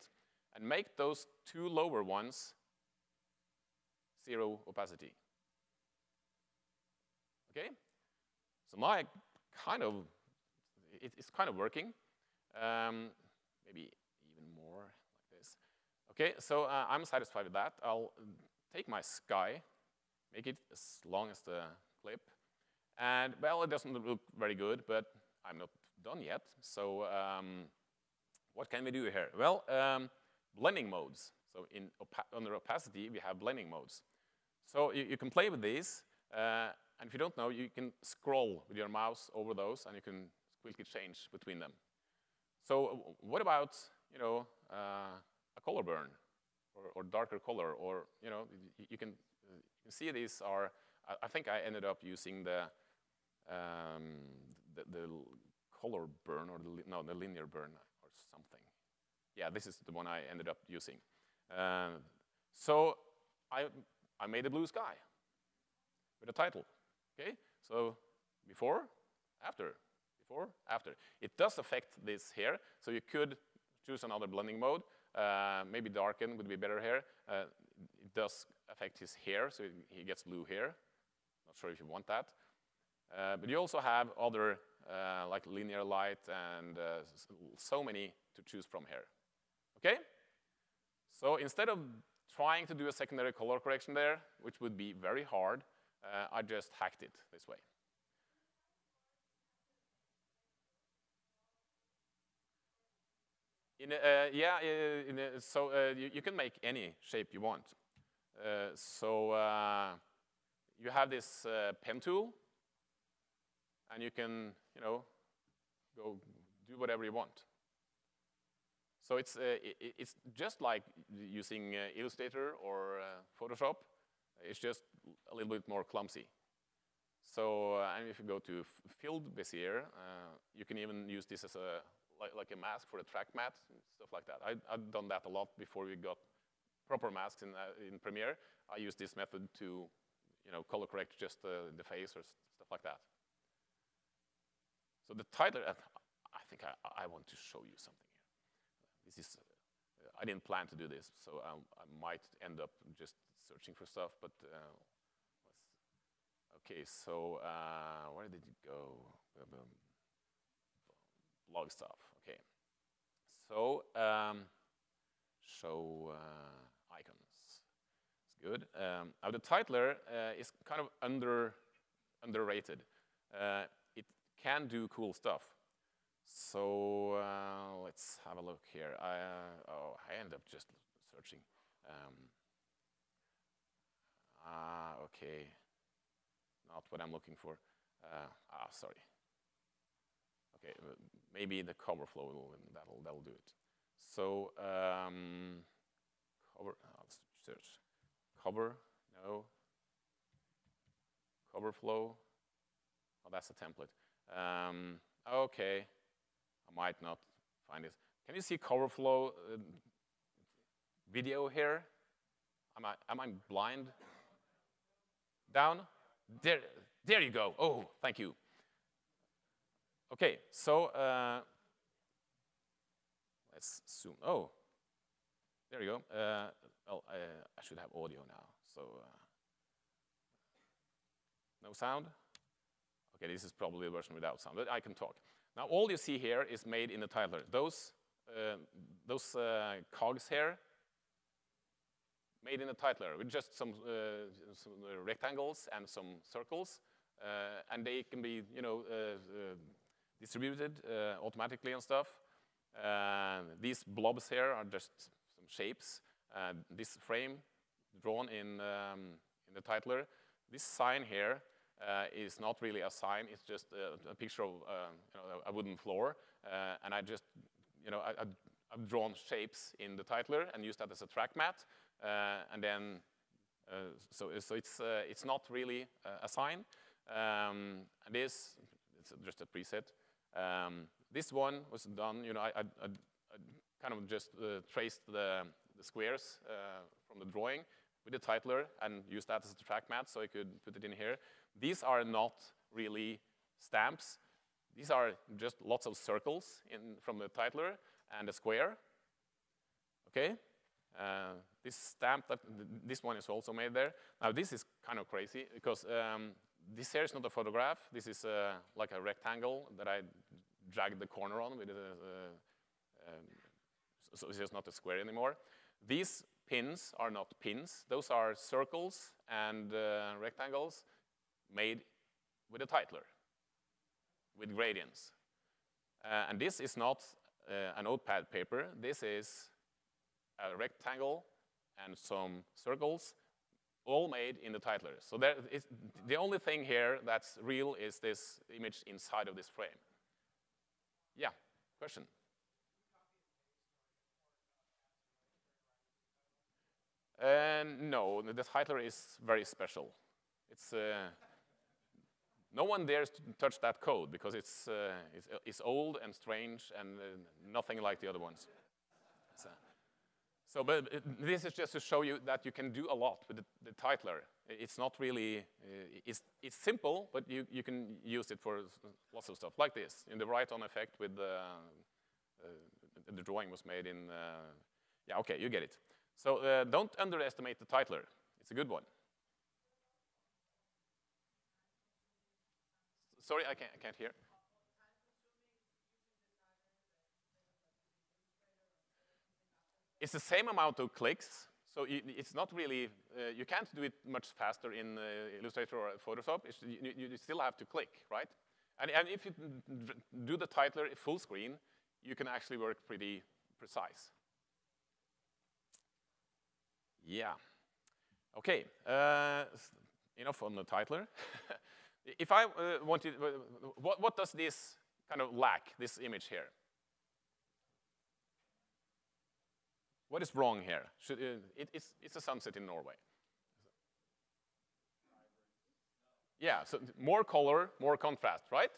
Speaker 1: and make those 2 lower ones 0 opacity. Okay? So now it's kind of working. Maybe even more like this. Okay, so I'm satisfied with that. I'll take my sky, make it as long as the clip. And, well, it doesn't look very good, but I'm not done yet. So what can we do here? Well, blending modes. So under opacity, we have blending modes. So you can play with these. And if you don't know, you can scroll with your mouse over those, and you can quickly change between them. So what about, you know, a color burn or darker color, or, you know, you can see these are. I think I ended up using the color burn, or the linear burn or something. Yeah, this is the one I ended up using. So I made a blue sky with a title. Okay, so before, after, before, after. It does affect this here, so you could choose another blending mode. Maybe darken would be better here. It does affect his hair, so he gets blue here. Not sure if you want that. But you also have other, like linear light and so many to choose from here. Okay? So instead of trying to do a secondary color correction there, which would be very hard, I just hacked it this way. You can make any shape you want. You have this pen tool, and you can, you know, go do whatever you want. So it's just like using Illustrator or Photoshop. It's just a little bit more clumsy. So, and if you go to Filled Bezier, you can even use this as like a mask for a track mat and stuff like that. I've done that a lot before we got proper masks in Premiere. I use this method to, you know, color correct just the face or stuff like that. So the title, I think I want to show you something here. This is, I didn't plan to do this, so I might end up just searching for stuff, but okay, so where did it go? Blog stuff, okay. So, show icons, it's good. Now the titler is kind of underrated. It can do cool stuff. So let's have a look here. I ended up just searching. Okay, not what I'm looking for. Sorry. Okay, maybe the cover flow that'll do it. So cover. Let's search cover. No. Cover flow. Oh, that's a template. Okay, I might not find it. Can you see cover flow video here? Am I blind? Down? There you go. Oh, thank you. Okay, so let's zoom. Oh, there you go. Well, I should have audio now. So no sound. Okay, this is probably the version without sound, but I can talk. Now, all you see here is made in the titler. Those cogs here, made in the titler with just some rectangles and some circles, and they can be, you know, distributed automatically and stuff. These blobs here are just some shapes. This frame drawn in the titler. This sign here is not really a sign. It's just a picture of you know, a wooden floor, and I just, you know, I I've drawn shapes in the titler and used that as a track mat, and then so it's not really a sign. This it's just a preset. This one was done. You know, I kind of just traced the squares from the drawing with the titler and used that as a track mat, so I could put it in here. These are not really stamps. These are just lots of circles from the titler and a square. Okay, this stamp this one is also made there. Now this is kind of crazy because this here is not a photograph. This is like a rectangle that I dragged the corner on with so it's just not a square anymore. These pins are not pins. Those are circles and rectangles made with a titler, with gradients. And this is not a notepad paper. This is a rectangle and some circles, all made in the titler. So there is, the only thing here that's real is this image inside of this frame. Yeah, question? No, the titler is very special. It's no one dares to touch that code because it's old and strange and nothing like the other ones. But this is just to show you that you can do a lot with the titler. It's not really, it's simple, but you can use it for lots of stuff, like this, in the write-on effect with the drawing was made in, yeah, okay, you get it. So don't underestimate the titler. It's a good one. Sorry, I can't hear. It's the same amount of clicks, so it's not really, you can't do it much faster in Illustrator or Photoshop. You still have to click, right? And if you do the titler full screen, you can actually work pretty precise. Yeah. Okay, enough on the titler. If I wanted, what does this kind of lack, this image here? What is wrong here? It's a sunset in Norway. Yeah, so more color, more contrast, right?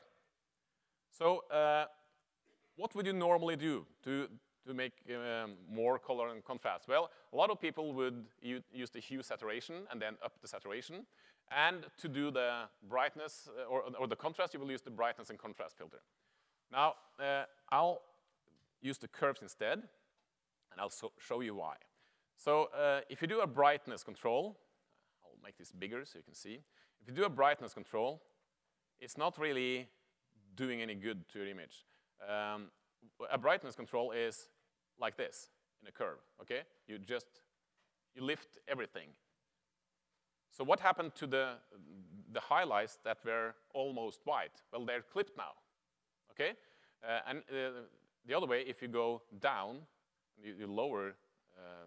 Speaker 1: So what would you normally do to make more color and contrast? Well, a lot of people would use the hue saturation and then up the saturation. And to do the brightness or the contrast, you will use the brightness and contrast filter. Now, I'll use the curves instead. And I'll show you why. So if you do a brightness control, I'll make this bigger so you can see. If you do a brightness control, it's not really doing any good to your image. A brightness control is like this in a curve, okay? You lift everything. So what happened to the highlights that were almost white? Well, they're clipped now, okay? And the other way, if you go down, you lower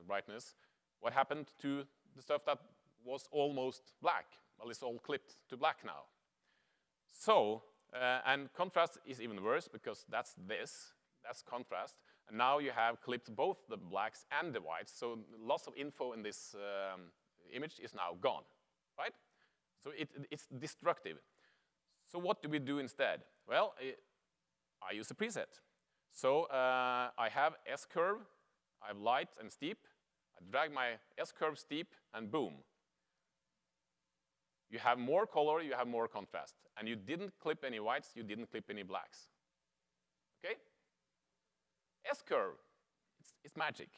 Speaker 1: brightness, what happened to the stuff that was almost black? Well, it's all clipped to black now. So, and contrast is even worse because that's contrast. And now you have clipped both the blacks and the whites, so lots of info in this image is now gone, right? So it's destructive. So what do we do instead? Well, I use a preset. So I have S-curve, I have light and steep. I drag my S-curve steep, and boom. You have more color, you have more contrast. And you didn't clip any whites, you didn't clip any blacks. Okay? S-curve, it's magic.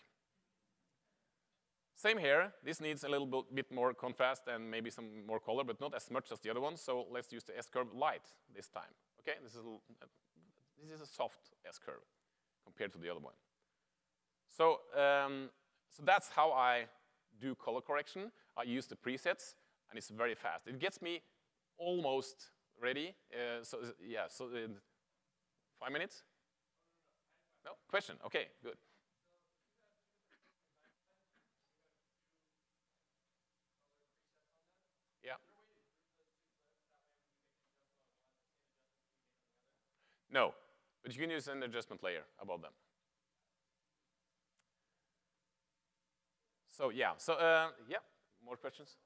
Speaker 1: Same here. This needs a little bit more contrast and maybe some more color, but not as much as the other ones. So let's use the S-curve light this time. Okay? This is a soft S-curve compared to the other one. So, so that's how I do color correction. I use the presets, and it's very fast. It gets me almost ready. So yeah, so 5 minutes? No? Question? Okay, good. Yeah. No, but you can use an adjustment layer above them. So yeah, yeah, more questions?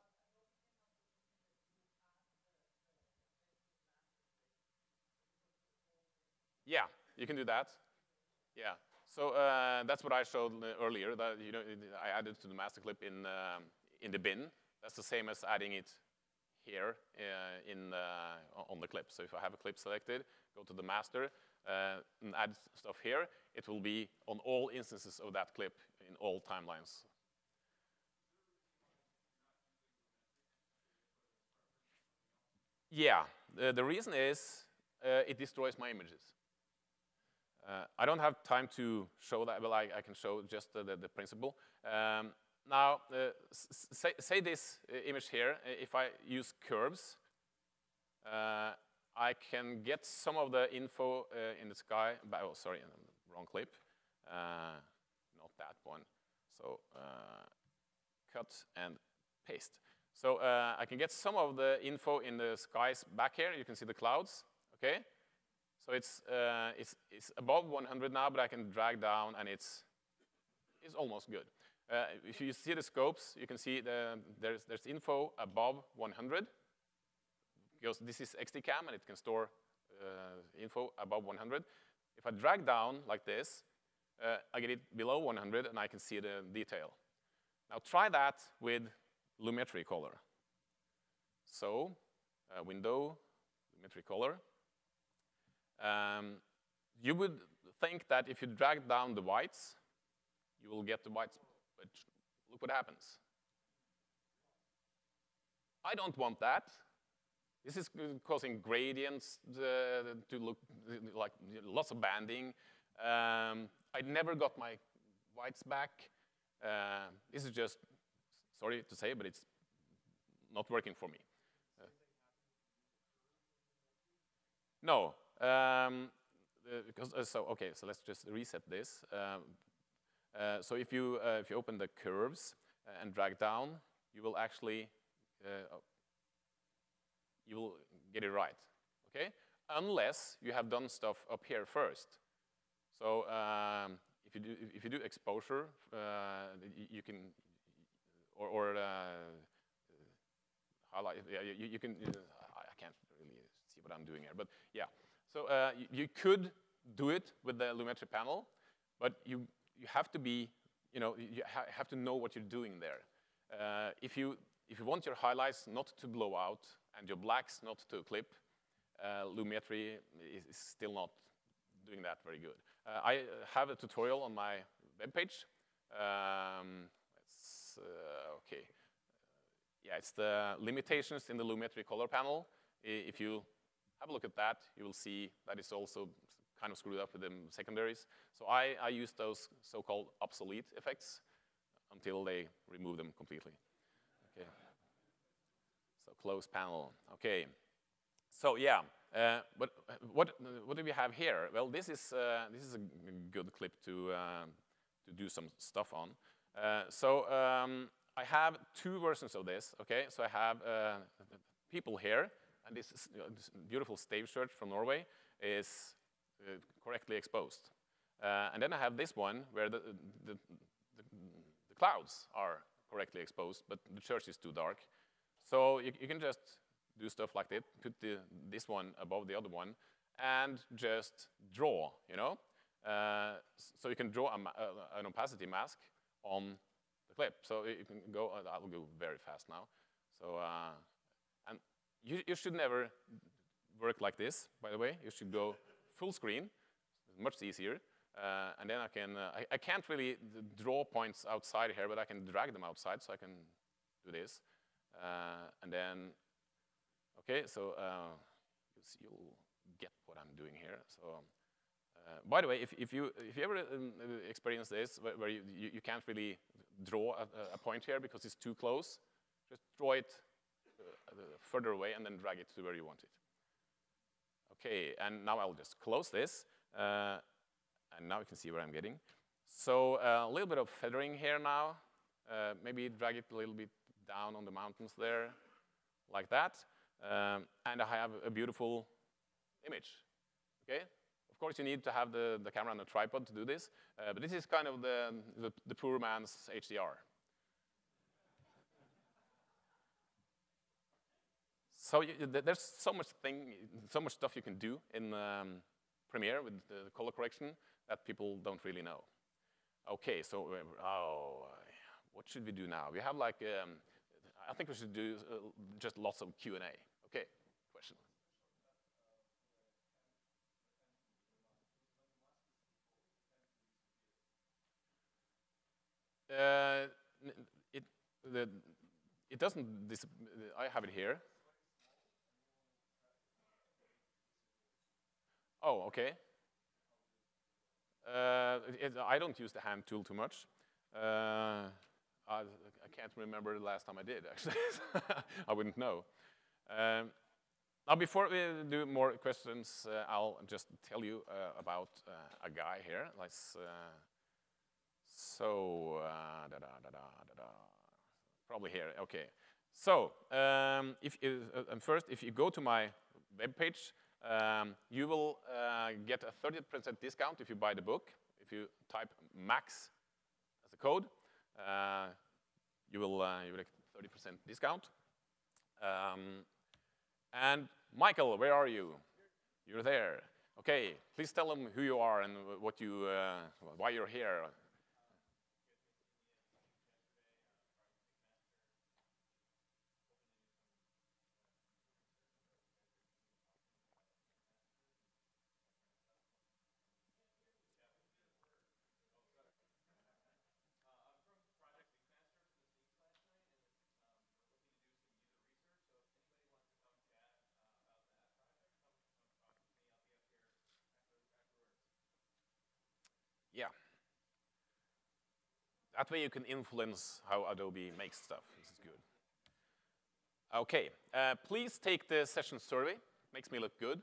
Speaker 1: Yeah, you can do that. Yeah. So that's what I showed earlier. That I added to the master clip in the bin. That's the same as adding it here on the clip. So if I have a clip selected, go to the master and add stuff here, it will be on all instances of that clip in all timelines. Yeah. The reason is it destroys my images. I don't have time to show that. Well, I can show just the principle. Now, say this image here. If I use curves, I can get some of the info in the sky. Oh, sorry, wrong clip. Not that one. So cut and paste. So I can get some of the info in the skies back here. You can see the clouds. Okay. So it's above 100 now, but I can drag down, and it's almost good. If you see the scopes, you can see there's info above 100, because this is XDCam, and it can store info above 100. If I drag down like this, I get it below 100, and I can see the detail. Now try that with lumetri color. So window, lumetri color. You would think that if you drag down the whites, you will get the whites, but look what happens. I don't want that. This is causing gradients to look like lots of banding. I never got my whites back. This is just, sorry to say, but it's not working for me. No. Okay, so let's just reset this. So if you open the curves and drag down, you will actually you will get it right. Okay, unless you have done stuff up here first. So if you do exposure, you can highlight. Yeah, you can. I can't really see what I'm doing here, but yeah. So you could do it with the lumetri panel, but you have to be, you have to know what you're doing there. If you want your highlights not to blow out and your blacks not to clip, lumetri is still not doing that very good. I have a tutorial on my webpage. Okay. Yeah, it's the limitations in the lumetri color panel. If you have a look at that, you will see that it's also kind of screwed up with the secondaries. So I use those so-called obsolete effects until they remove them completely. Okay. So close panel. Okay. So yeah, but what do we have here? Well, this is a good clip to do some stuff on. I have two versions of this. Okay, so I have people here. And this beautiful stave shirt from Norway is correctly exposed. And then I have this one where the clouds are correctly exposed, but the church is too dark. So you can just do stuff like that, put this one above the other one, and just draw, So you can draw an opacity mask on the clip. So you can go, I will go very fast now. So, You should never work like this, by the way. You should go full screen. It's much easier. And then I can't really draw points outside here, but I can drag them outside, so I can do this. And then, okay, so you'll get what I'm doing here. So, by the way, if you ever experience this, where you can't really draw a point here because it's too close, just draw it further away and then drag it to where you want it. Okay, and now I'll just close this. And now you can see where I'm getting. So a little bit of feathering here now. Maybe drag it a little bit down on the mountains there, like that. And I have a beautiful image. Okay? Of course, you need to have the camera on a tripod to do this. But this is kind of the poor man's HDR. So there's so much stuff you can do in Premiere with the color correction that people don't really know. Okay, so what should we do now? We have like, I think we should do just lots of Q&A. Okay, question. It doesn't, I have it here. Oh, okay. I don't use the hand tool too much. I can't remember the last time I did, actually. I wouldn't know. Now, before we do more questions, I'll just tell you about a guy here. Let's, probably here, okay. So, first, if you go to my webpage, you will get a 30% discount if you buy the book. If you type MAX as a code, you will get 30% discount. And Michael, where are you? You're there. Okay, please tell them who you are and what you, why you're here. Yeah. That way you can influence how Adobe makes stuff. This is good. Okay, please take the session survey. Makes me look good.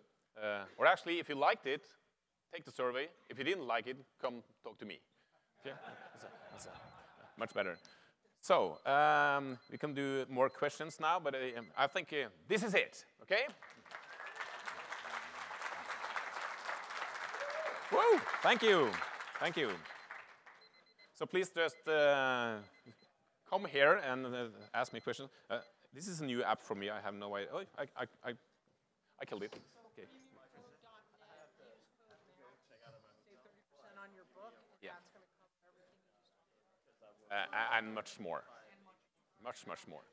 Speaker 1: Or actually, if you liked it, take the survey. If you didn't like it, come talk to me. Okay? That's much better. So, we can do more questions now, but I think this is it, okay? Woo! Thank you. Thank you. So please just come here and ask me questions. This is a new app for me. I have no idea. Oh, I killed it. Okay. Yeah. And much more. Much more.